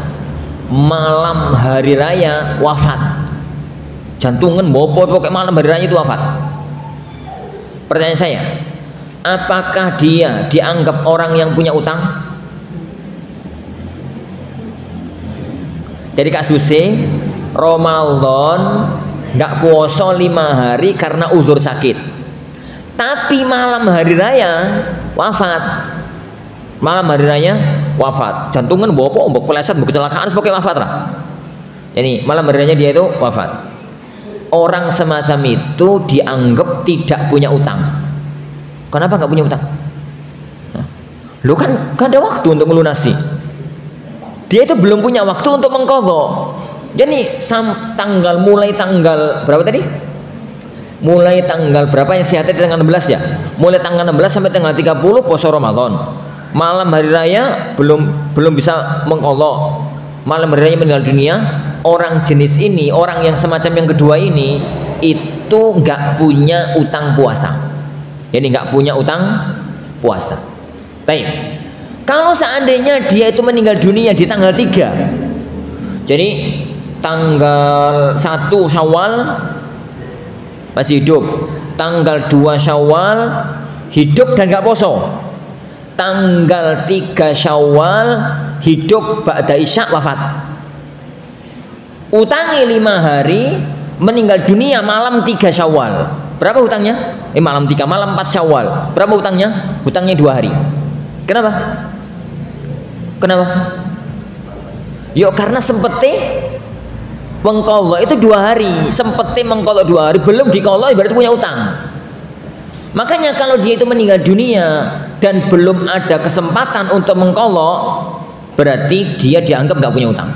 Malam hari raya wafat. Jantungan bopo pokoknya malam hari raya itu wafat. Pertanyaan saya, apakah dia dianggap orang yang punya utang? Jadi kasusnya Ramadan nggak puasa 5 hari karena uzur sakit, tapi malam hari raya wafat. Malam hari raya wafat, jantungan bopo, mbok peleset, mbok kecelakaan, pokoknya wafat lah. Jadi malam hari raya dia itu wafat. Orang semacam itu dianggap tidak punya utang. Kenapa nggak punya utang? Lo kan gak ada waktu untuk melunasi. Dia itu belum punya waktu untuk mengqadha. Jadi mulai tanggal berapa tadi? Mulai tanggal berapa yang sehatnya tanggal 16 ya? Mulai tanggal 16 sampai tanggal 30 puasa Ramadan. Malam hari raya belum bisa mengqadha. Malam hari raya meninggal dunia. Orang jenis ini, orang yang semacam yang kedua ini, itu nggak punya utang puasa. Jadi nggak punya utang puasa. Baik. Kalau seandainya dia itu meninggal dunia di tanggal 3, jadi tanggal 1 Syawal masih hidup, tanggal 2 Syawal hidup dan nggak poso, tanggal 3 Syawal hidup ba'da isya wafat. Utangi 5 hari, meninggal dunia malam 3 Syawal. Berapa hutangnya? Malam 3, malam 4 Syawal. Berapa hutangnya? Hutangnya 2 hari. Kenapa? Yuk karena sempeti mengqadha itu 2 hari. Sempeti mengqadha 2 hari, belum diqadha berarti punya utang. Makanya kalau dia itu meninggal dunia dan belum ada kesempatan untuk mengqadha, berarti dia dianggap nggak punya utang.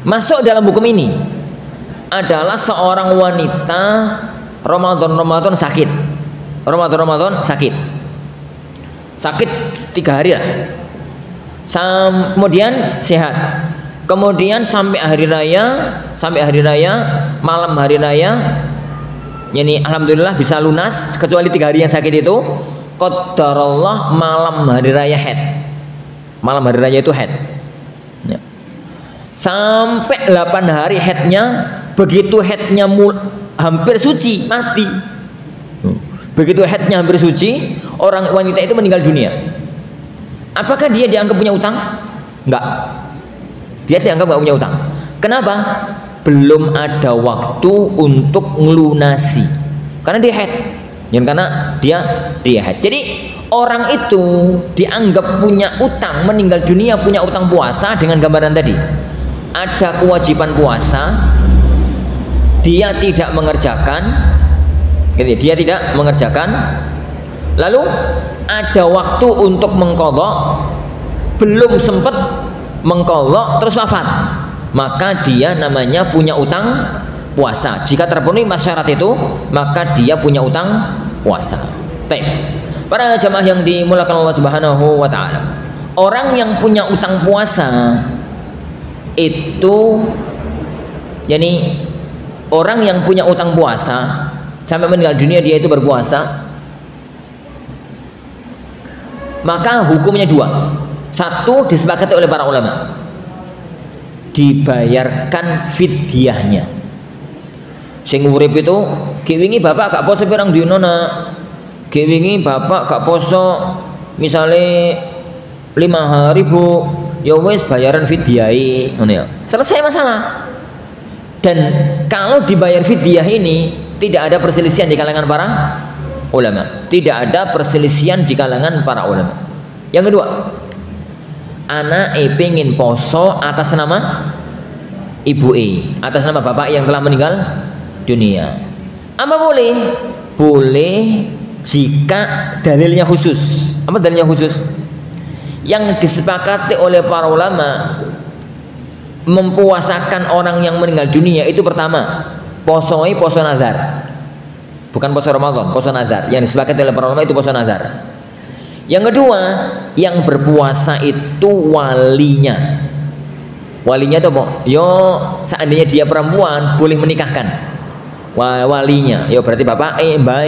Masuk dalam hukum ini adalah seorang wanita Ramadan sakit. sakit 3 hari lah, kemudian sehat, kemudian sampai hari raya, malam hari raya, yani alhamdulillah bisa lunas kecuali 3 hari yang sakit itu. Qadarullah malam hari raya haid, malam hari raya itu haid ya. Sampai 8 hari haidnya, begitu haidnya hampir suci mati. Begitu haidnya hampir suci, orang wanita itu meninggal dunia. Apakah dia dianggap punya utang? Enggak, dia dianggap enggak punya utang. Kenapa? Belum ada waktu untuk ngelunasi, karena dia haid. Yang karena dia haid. Jadi orang itu dianggap punya utang, meninggal dunia punya utang puasa dengan gambaran tadi. Ada kewajiban puasa, dia tidak mengerjakan, gitu, dia tidak mengerjakan. Lalu ada waktu untuk mengqadha, belum sempat mengqadha terus wafat, maka dia namanya punya utang puasa. Jika terpenuhi syarat itu, maka dia punya utang puasa. Baik, para jamaah yang dimuliakan Allah Subhanahu wa taala, orang yang punya utang puasa itu, yani orang yang punya utang puasa sampai meninggal dunia dia itu berpuasa, maka hukumnya 2. Satu, disepakati oleh para ulama, dibayarkan fidyahnya. Sing urip itu kiwingi bapak gak poso pirang dina nak, kiwingi bapak gak poso misale 5 hari bu, ya wis bayaran fidyai, ngono ya, selesai masalah. Dan kalau dibayar fidyah ini tidak ada perselisihan di kalangan para ulama, tidak ada perselisihan di kalangan para ulama. Yang kedua, anak pengen poso atas nama ibu atas nama bapak yang telah meninggal dunia. Apa boleh? Boleh jika dalilnya khusus. Apa dalilnya khusus? Yang disepakati oleh para ulama mempuasakan orang yang meninggal dunia itu pertama, poso nazar. Bukan poso Ramadan, poso nazar. Yang disepakati oleh para ulama itu poso nazar. Yang kedua, yang berpuasa itu walinya. Walinya itu apa? Yo, seandainya dia perempuan boleh menikahkan. Walinya, yo berarti bapak mbak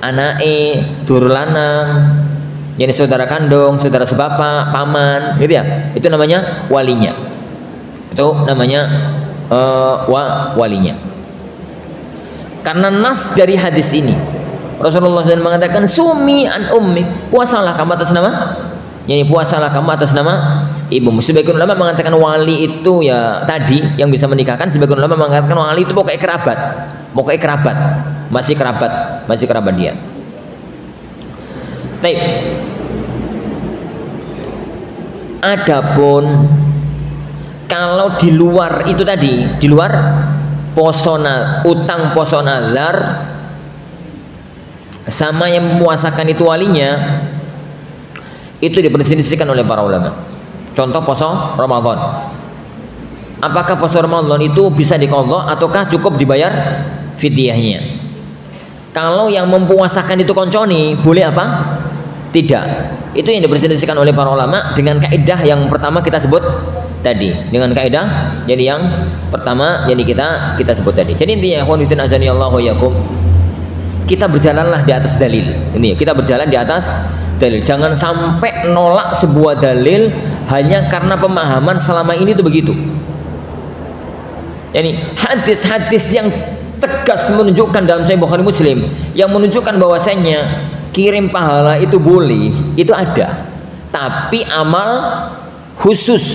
anak dulur lanang, yani saudara kandung, saudara sebapak, paman, gitu ya. Itu namanya walinya. Itu namanya walinya. Karena nas dari hadis ini, Rasulullah SAW mengatakan sumi an ummi, puasalah kamu atas nama, yani puasalah kamu atas nama ibumu. Sebagian ulama mengatakan wali itu ya tadi yang bisa menikahkan. Sebagian ulama mengatakan wali itu pokoknya kerabat, masih kerabat dia. Baik. Adapun kalau di luar itu tadi, di luar utang poso nazar sama yang memuasakan itu walinya, itu diperselisihkan oleh para ulama. Contoh poso Ramadan, apakah poso Ramadan itu bisa diqadha ataukah cukup dibayar fidyahnya? Kalau yang mempuasakan itu konconi, boleh apa? Tidak. Itu yang diperselisihkan oleh para ulama dengan kaidah yang pertama kita sebut tadi, dengan kaidah jadi yang pertama jadi kita sebut tadi. Jadi intinya ikhwan azani Allah wa yakum, kita berjalanlah di atas dalil. Ini kita berjalan di atas dalil. Jangan sampai nolak sebuah dalil hanya karena pemahaman selama ini itu begitu. Yani hadis-hadis yang tegas menunjukkan dalam Sahih Bukhari Muslim yang menunjukkan bahwasanya kirim pahala itu boleh, itu ada. Tapi amal khusus,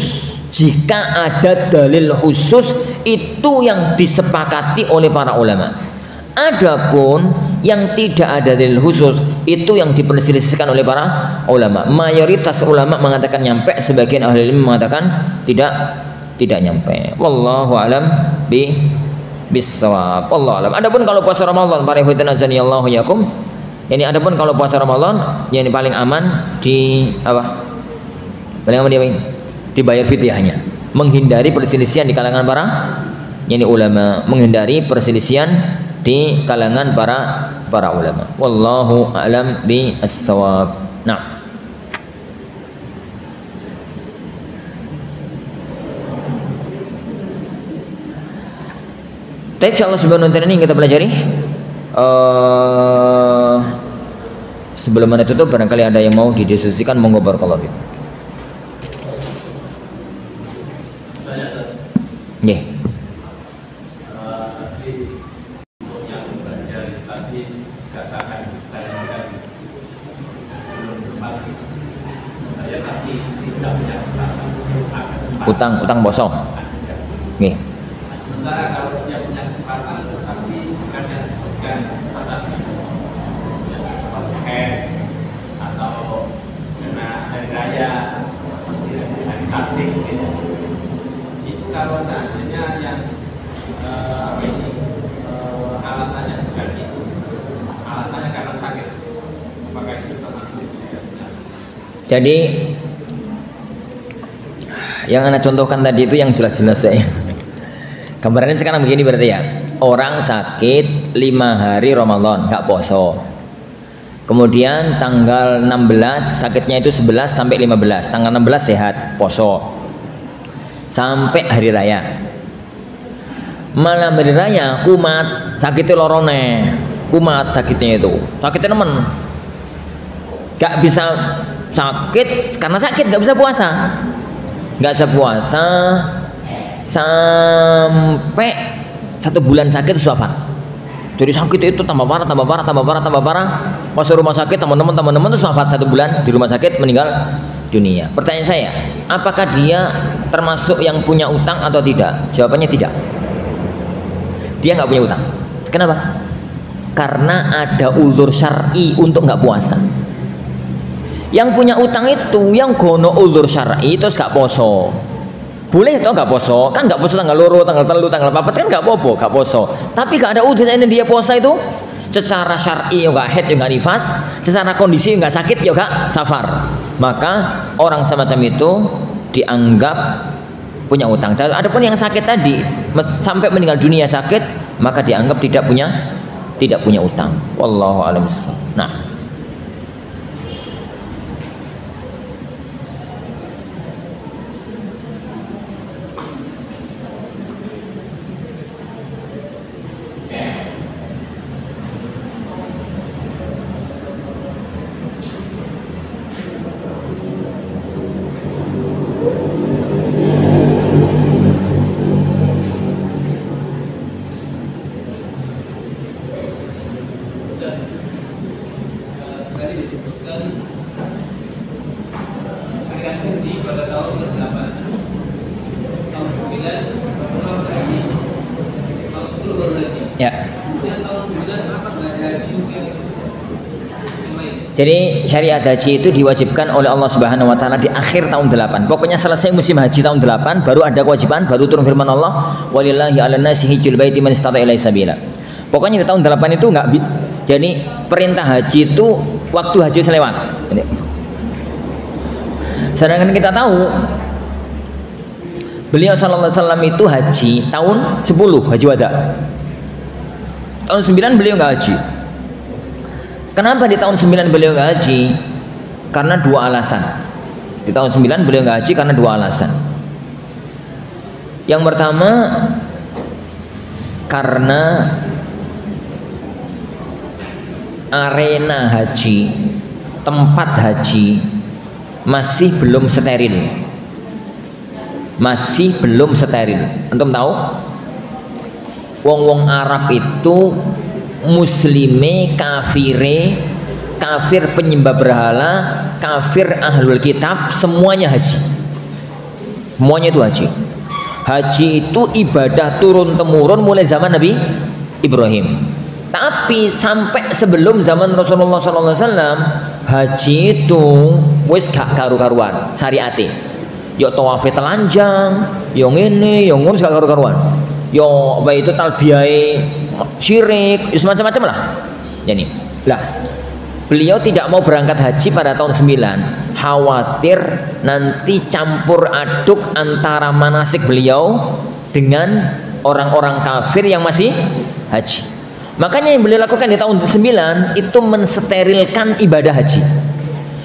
jika ada dalil khusus itu yang disepakati oleh para ulama. Adapun yang tidak ada dalil khusus itu yang diperselisihkan oleh para ulama. Mayoritas ulama mengatakan nyampe, sebagian ahli ilmu mengatakan tidak nyampe. Wallahu alam bisawab. Wallahu alam. Adapun kalau puasa Ramadan, para ikhwan azanillahu yakum, yani adapun kalau puasa Ramadan yang paling aman di apa? Paling aman dia dibayar fidyahnya, menghindari perselisihan di kalangan para yani ulama, menghindari perselisihan di kalangan para ulama. Wallahu a'lam bi as-shawab. Nah, tapi insyaallah sebelum nonton ini kita pelajari. Sebelum mana tutup, barangkali ada yang mau didiskusikan, monggo barakallahu fiik. Nggih. Utang bosong. Nggih. Sementara kalau dia punya kesempatan tetapi bukan yang disebutkan atau kena hari raya tidak dikasih gitu. Itu kalau seandainya yang alasannya bukan itu, alasannya karena sakit, apakah itu termasuk? Jadi yang Anda contohkan tadi itu yang jelas-jelas saya. Gambarannya sekarang begini berarti ya. Orang sakit 5 hari Ramadan, nggak poso. Kemudian tanggal 16 sakitnya itu 11 sampai 15. Tanggal 16 sehat, poso. Sampai hari raya. Malam hari raya kumat, sakitnya lorone. Kumat sakitnya itu. Sakitnya nemen. Gak bisa sakit karena sakit, gak bisa puasa. Gak bisa puasa sampai 1 bulan sakit terus wafat. Jadi sakit itu tambah parah. Masuk rumah sakit teman-teman terus wafat 1 bulan di rumah sakit, meninggal dunia. Pertanyaan saya, apakah dia termasuk yang punya utang atau tidak? Jawabannya tidak. Dia nggak punya utang. Kenapa? Karena ada uzur syar'i untuk nggak puasa. Yang punya utang itu yang gono uzur syar'i terus nggak poso. Boleh atau nggak poso? Kan nggak poso tanggal 2, tanggal 3, tanggal 4 kan nggak apa-apa, nggak poso. Tapi nggak ada uzur ini dia puasa itu secara syar'i ya nggak haid ya nggak nifas, secara kondisi nggak sakit ya nggak safar. Maka orang semacam itu dianggap punya utang. Dan adapun yang sakit tadi sampai meninggal dunia sakit, maka dianggap tidak punya utang. Wallahu a'lam bishawab. Nah, ya. Jadi syariat haji itu diwajibkan oleh Allah Subhanahu wa taala di akhir tahun 8. Pokoknya selesai musim haji tahun 8 baru ada kewajiban, baru turun firman Allah, walillahi 'alan nasi hijjul baiti man istata'a ilaihi sabila. Pokoknya di tahun 8 itu enggak. Jadi perintah haji itu waktu haji selewat. Sedangkan kita tahu beliau sallallahu alaihi wasallam itu haji tahun 10 haji wada. Tahun 9 beliau enggak haji. Kenapa di tahun 9 beliau nggak haji? Karena 2 alasan. Di tahun 9 beliau nggak haji karena 2 alasan. Yang pertama, karena arena haji, tempat haji masih belum steril. Masih belum steril. Antum tahu? Wong-wong Arab itu muslime, kafir penyembah berhala, kafir ahlul kitab, semuanya haji. Semuanya itu haji. Haji itu ibadah turun temurun mulai zaman Nabi Ibrahim. Tapi sampai sebelum zaman Rasulullah SAW, haji itu wis gak karu-karuan syariate. Yo tawafe telanjang, yo ngene, yo ngono gak karu-karuan. Yo baik itu talbiyai syirik, macam-macam lah. Jadi, lah beliau tidak mau berangkat haji pada tahun 9, khawatir nanti campur aduk antara manasik beliau dengan orang-orang kafir yang masih haji. Makanya yang beliau lakukan di tahun 9 itu mensterilkan ibadah haji.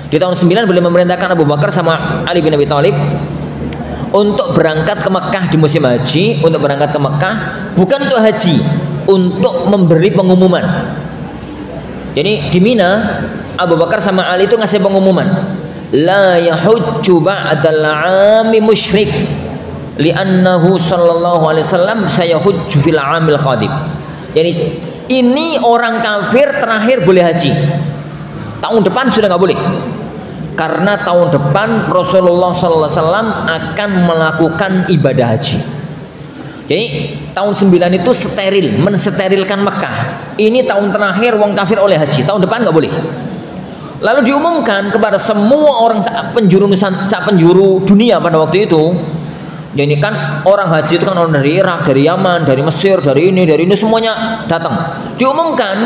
Di tahun 9 beliau memerintahkan Abu Bakar sama Ali bin Abi Thalib untuk berangkat ke Mekah di musim haji, untuk berangkat ke Mekah bukan untuk haji, untuk memberi pengumuman. Jadi di Mina Abu Bakar sama Ali itu ngasih pengumuman, la yahujju ba'dal 'ami musyrik li'annahu sallallahu alaihi wasallam sayahujju fil 'amil qadim. Jadi ini orang kafir terakhir boleh haji. Tahun depan sudah nggak boleh. Karena tahun depan Rasulullah sallallahu alaihi wasallam akan melakukan ibadah haji. Jadi tahun 9 itu steril, mensterilkan Mekah. Ini tahun terakhir wong kafir oleh haji. Tahun depan nggak boleh. Lalu diumumkan kepada semua orang penjuru dunia pada waktu itu. Jadi kan orang haji itu kan orang dari Irak, dari Yaman, dari Mesir, dari ini semuanya datang. Diumumkan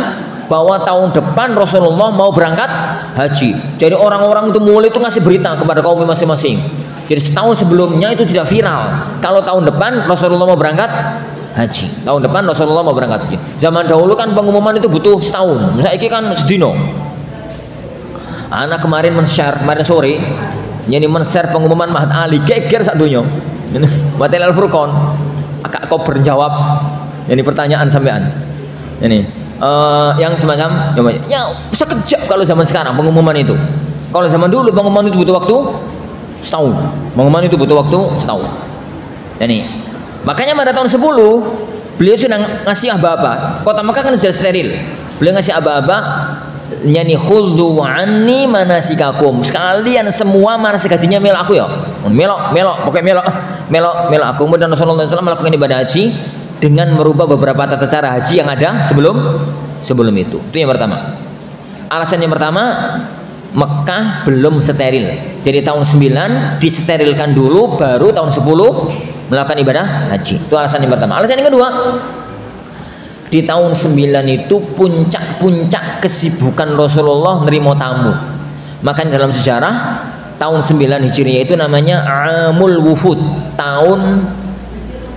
bahwa tahun depan Rasulullah mau berangkat haji. Jadi orang-orang itu mulai itu ngasih berita kepada kaum masing-masing. Jadi setahun sebelumnya itu sudah viral. Kalau tahun depan Rasulullah mau berangkat haji. Tahun depan Rasulullah mau berangkat haji. Zaman dahulu kan pengumuman itu butuh setahun. Misalnya ini kan sedino. Anak kemarin kemarin sore, jadi men-share pengumuman Mahat Ali geger sak donya. Batil Al-Furqan. Akak kau berjawab. Ini pertanyaan sampean. Ini yang semacam ya sekejap kalau zaman sekarang pengumuman itu. Kalau zaman dulu pengumuman itu butuh waktu setahun. Pengumuman itu butuh waktu setahun. Ini makanya pada tahun 10 beliau sudah ngasih aba-aba. Kota Mekah kan sudah steril. Beliau ngasih aba-aba, yani khudhu anni manasikakum. Sekalian semua manasik hajinya melok aku ya. Melok, pokoknya melok aku. Kemudian Rasulullah SAW melakukan ibadah haji dengan merubah beberapa tata cara haji yang ada sebelum itu. Itu yang pertama. Alasan yang pertama, Mekah belum steril. Jadi tahun 9 disterilkan dulu, baru tahun 10 melakukan ibadah haji. Itu alasan yang pertama. Alasan yang kedua, di tahun 9 itu puncak-puncak kesibukan Rasulullah nerima tamu. Makanya dalam sejarah tahun 9 Hijriah itu namanya Amul Wufud, tahun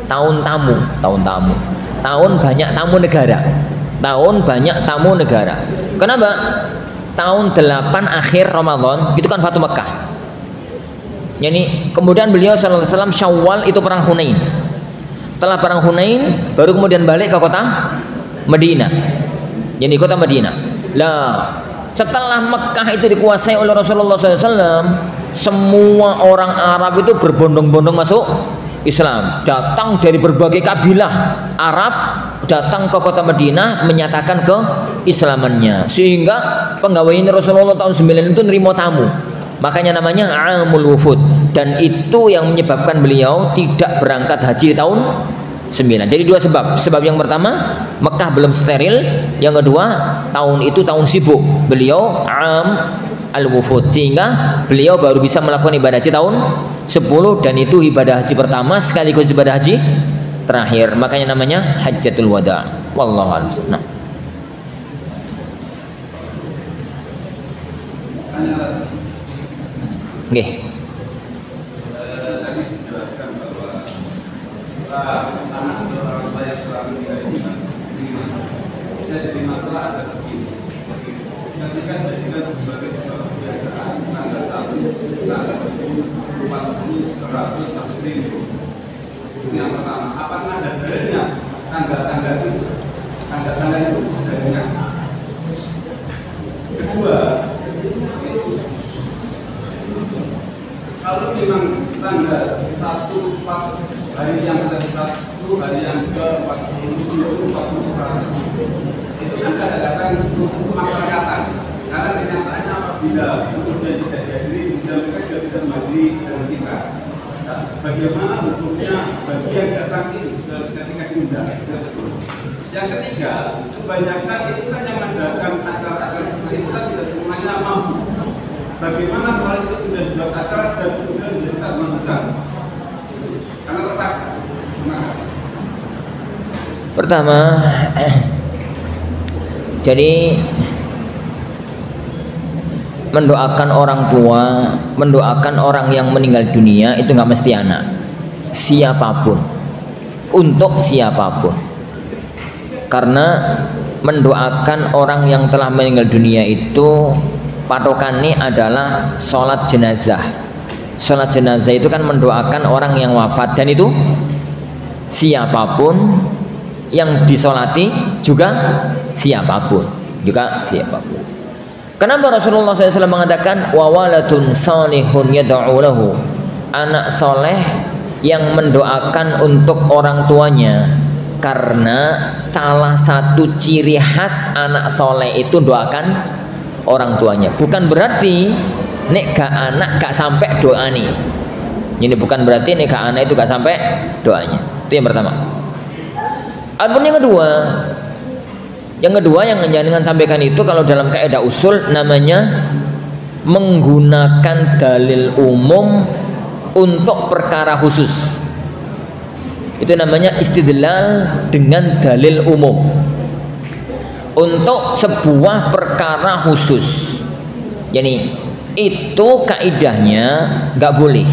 tamu, tahun banyak tamu negara, Kenapa? Tahun 8 akhir Ramadan itu kan Fatu Mekah. Yani kemudian beliau sallallahu alaihi wasallam Syawal itu perang Hunain. Setelah perang Hunain baru kemudian balik ke kota Madinah. Yani kota Madinah. Lah, setelah Mekah itu dikuasai oleh Rasulullah SAW, semua orang Arab itu berbondong-bondong masuk Islam, datang dari berbagai kabilah Arab, datang ke kota Madinah menyatakan keislamannya, sehingga penggawain Rasulullah tahun 9 itu nerima tamu. Makanya namanya Amul Wufud, dan itu yang menyebabkan beliau tidak berangkat haji di tahun 9. Jadi dua sebab. Sebab yang pertama, Mekah belum steril. Yang kedua, tahun itu tahun sibuk beliau Al-Wufud, sehingga beliau baru bisa melakukan ibadah haji tahun 10, dan itu ibadah haji pertama sekaligus ibadah haji terakhir. Makanya namanya Hajjatul Wada. Wallahu a'lam. Nah. Nggih. Jadi masalah ada ketika dijadikan sebagai sebuah kebiasaan tanggal 1, tanggal 40, 100 sampai 1000. Ini yang pertama. Apakah ada dalilnya tanggal-tanggal itu? Tanggal-tanggal itu dalilnya. Kedua, kalau memang tanggal 1 hari yang ke-1, hari yang ke-40, 40, 100 itu kan kadang-kadang kemasyarakatan, karena kenyataannya apabila kemudian tidak dihadiri, kemudian mereka juga tidak menghadiri dengan kita. Nah, bagaimana hukumnya bagi yang datang itu ketika diundang? Yang ketiga, kebanyakan itu kan yang mengadakan acara-acara seperti itu kan tidak semuanya mampu. Bagaimana kalau itu sudah dibuat acara dan kemudian tidak mengundang? Karena terpaksa. Pertama, jadi mendoakan orang tua, mendoakan orang yang meninggal dunia itu nggak mesti anak, siapapun, untuk siapapun. Karena mendoakan orang yang telah meninggal dunia itu patokannya adalah sholat jenazah. Sholat jenazah itu kan mendoakan orang yang wafat, dan itu siapapun yang disolati juga siapapun. Kenapa Rasulullah SAW mengatakan wa waladun salihun yad'u lahu, anak soleh yang mendoakan untuk orang tuanya? Karena salah satu ciri khas anak soleh itu doakan orang tuanya. Bukan berarti nek gak anak gak sampai doa nih. Ini bukan berarti nek gak anak itu gak sampai doanya. Itu yang pertama. Adapun yang kedua yang jangan sampaikan itu, kalau dalam kaidah usul namanya menggunakan dalil umum untuk perkara khusus. Itu namanya istidlal dengan dalil umum untuk sebuah perkara khusus. Jadi itu kaidahnya nggak boleh.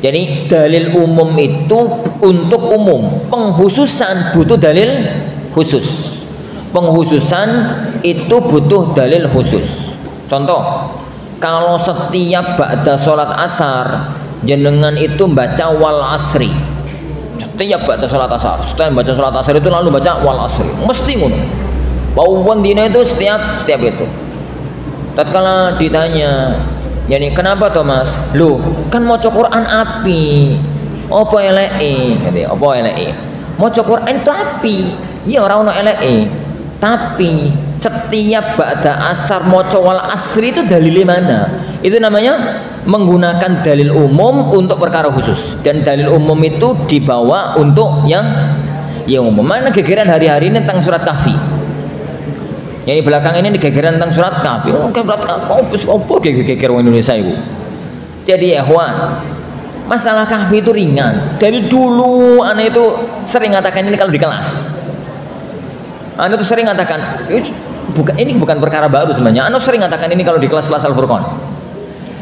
Jadi dalil umum itu untuk umum, penghususan butuh dalil khusus. Penghususan itu butuh dalil khusus. Contoh, kalau setiap ba'da sholat asar jenengan itu baca wal asri, setiap baca sholat asar, setelah baca sholat asar itu lalu baca wal asri, mesti ngono. Bauan dina itu setiap itu. Tatkala ditanya, yani kenapa Thomas? Lu kan maca Quran api, apa eleke? Apa eleke? Maca Quran itu api, ya ora ono eleke. Tapi setiap ba'da asar maca wal asri itu dalilnya mana? Itu namanya menggunakan dalil umum untuk perkara khusus, dan dalil umum itu dibawa untuk yang umum. Mana gegeran hari-hari ini tentang surat Kahfi. Yang di belakang ini gegeran tentang surat Kahfi. Oh, surat Kahfi opo geger wong Indonesia itu. Jadi ikhwan, masalah Kahfi itu ringan. Dari dulu ana itu sering ngatakan ini kalau di kelas. Anu tuh sering katakan, ini bukan perkara baru sebenarnya. Anu sering katakan ini kalau di kelas-kelas Al-Furqan.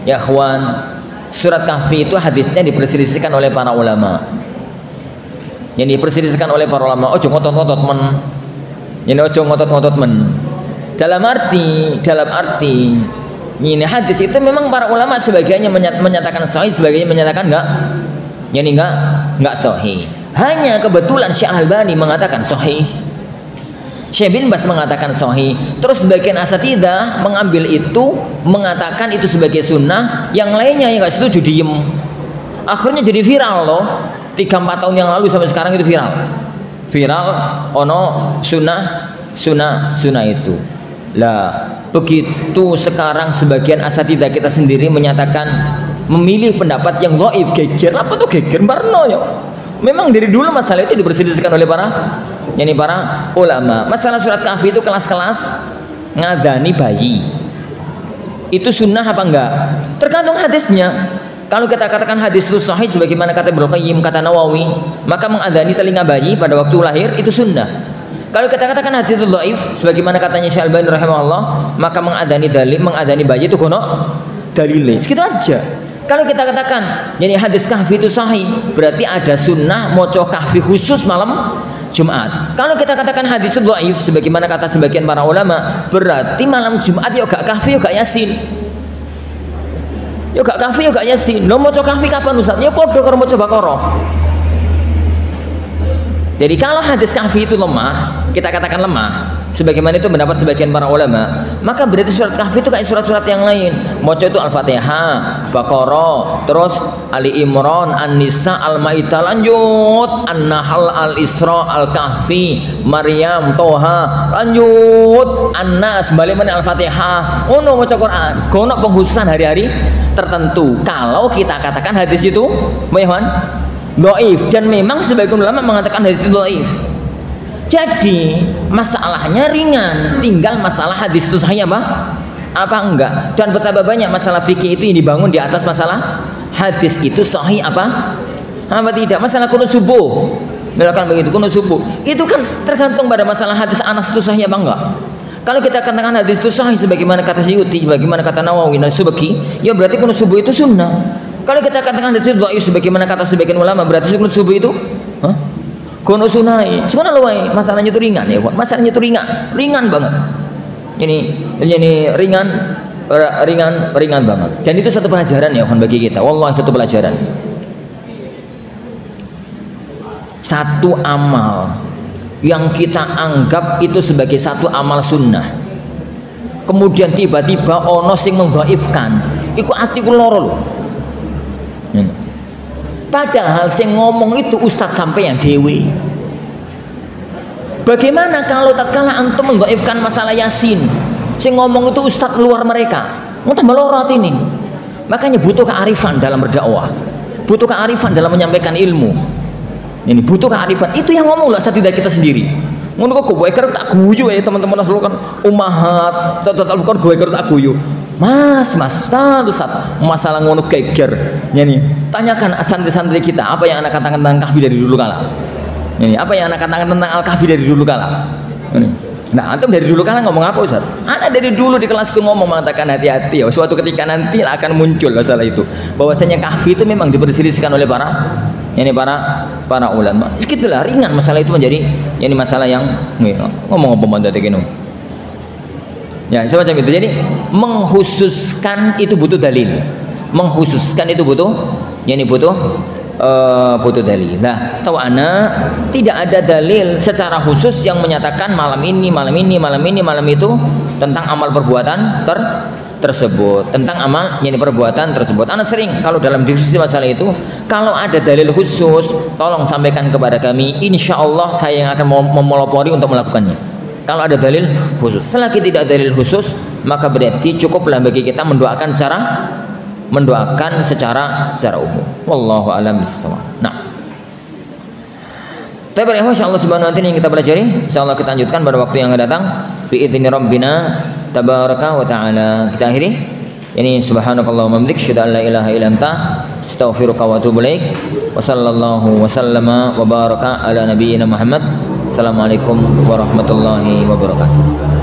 Ya kawan, surat Kahfi itu hadisnya diperselisihkan oleh para ulama. Yang diperselisihkan oleh para ulama, ojo ngotot-ngotot men. Ini ojo ngotot-ngotot men. Dalam arti ini hadis itu memang para ulama sebagiannya menyatakan sahih, sebagiannya menyatakan enggak sahih. Hanya kebetulan Syekh Albani mengatakan sahih. Syekh bin Bas mengatakan sahih. Terus sebagian asatidzah mengambil itu, mengatakan itu sebagai sunnah. Yang lainnya yang nggak setuju diem. Akhirnya jadi viral loh. 3-4 tahun yang lalu sampai sekarang itu viral. Ono sunnah itu. Lah begitu sekarang sebagian asatidzah kita sendiri menyatakan memilih pendapat yang dhaif, geger apa tuh geger barno ya. Memang dari dulu masalah itu diperselisihkan oleh para ulama. Masalah surat Kahfi itu kelas-kelas ngadani bayi. Itu sunnah apa enggak? Tergantung hadisnya. Kalau kita katakan hadis itu sahih sebagaimana kata Ibnu Qayyim, kata Nawawi, maka mengadani telinga bayi pada waktu lahir itu sunnah. Kalau kita katakan hadis itu dhaif sebagaimana katanya Syekh Albani rahimahullah, maka mengadani bayi itu kono dalile. Segitu aja. Kalau kita katakan jadi hadis Kahfi itu sahih, berarti ada sunnah maca Kahfi khusus malam Jumat. Kalau kita katakan hadis itu dhaif sebagaimana kata sebagian para ulama, berarti malam Jumat ya gak Kahfi ya gak Yasin. Ya gak Kahfi ya gak Yasin. Lo maca Kahfi kapan Ustaz? Ya padha karo maca Baqarah. Jadi kalau hadis Kahfi itu lemah, kita katakan lemah, sebagaimana itu pendapat sebagian para ulama, maka berarti surat Kahfi itu kayak surat-surat yang lain. Maca itu Al-Fatihah, Baqarah, terus Ali Imran, An-Nisa, Al-Maidah, lanjut An-Nahl, Al-Isra, Al-Kahfi, Maryam, Toha, lanjut An-Nas, balik mana Al-Fatihah. Ono maca Quran, kono pengkhususan hari-hari tertentu. Kalau kita katakan hadis itu, Mbak dhaif, dan memang sebagian ulama mengatakan hadis itu dhaif. Jadi masalahnya ringan, tinggal masalah hadis itu sahih apa enggak. Dan betapa banyak masalah fikih itu yang dibangun di atas masalah hadis itu sahih apa tidak. Masalah qunut subuh, misalkan begitu, qunut subuh itu kan tergantung pada masalah hadis Anas itu sahih apa enggak. Kalau kita katakan hadis itu sahih sebagaimana kata Suyuti, sebagaimana kata Nawawi dan Subki, ya berarti qunut subuh itu sunnah. Kalau kita katakan hadis itu dhaif sebagaimana kata sebagian ulama, berarti qunut subuh itu kono sunai. Sebenarnya masalahnya itu ringan ya, masalahnya itu ringan banget. ini ringan banget. Dan itu satu pelajaran ya bagi kita. Wallahi satu pelajaran. Satu amal yang kita anggap itu sebagai satu amal sunnah, kemudian tiba-tiba ono sing mendhaifkan, iku atiku loro lho. Padahal sing ngomong itu ustadz sampeyan dewe. Bagaimana kalau tatkala antum mendhaifkan masalah Yasin, sing ngomong itu ustadz luar mereka, mau tambah loro ini. Makanya butuh kearifan dalam berdakwah, butuh kearifan dalam menyampaikan ilmu. Ini butuh kearifan. Itu yang ngomong lah tidak kita sendiri. Ngono kok gue tak guyu ya teman-teman asal kan umahat, bukan gue tak guyu. Mas, masalah ngono geger. Ini tanyakan santri-santri kita apa yang anak katakan tentang kahfi dari dulu kala. Ini apa yang anak katakan tentang al-kahfi dari dulu kala. Ini. Nah, antum dari dulu kala ngomong apa Ustaz? Anak dari dulu di kelas itu ngomong mengatakan hati-hati ya. Suatu ketika nanti akan muncul masalah itu. Bahwasanya kahfi itu memang diperselisihkan oleh para ulama. Sekitulah ringan masalah itu menjadi masalah yang ngomong apa mandat gini. Ya, semacam itu. Jadi mengkhususkan itu butuh dalil. Mengkhususkan itu butuh butuh dalil. Nah, setahu ana tidak ada dalil secara khusus yang menyatakan malam ini, malam itu tentang amal perbuatan tersebut, tentang amal perbuatan tersebut. Ana sering kalau dalam diskusi masalah itu, kalau ada dalil khusus, tolong sampaikan kepada kami. Insya Allah saya yang akan memelopori untuk melakukannya. Kalau ada dalil khusus. Selagi tidak dalil khusus, maka berarti cukuplah bagi kita mendoakan secara umum. Wallahu a'lam bishawab. Nah, tapi insyaallah subhanahu wa ta'ala yang kita pelajari, insyaallah kita lanjutkan pada waktu yang akan datang biizni rabbina tabaraka wa ta'ala. Kita akhiri ini subhanakallahumma wa bihamdika asyhadu an la ilaha illa anta astaghfiruka wa atubu ilaik. Wa sallallahu wa sallama wa baraka ala nabiyyina Muhammad. Assalamualaikum warahmatullahi wabarakatuh.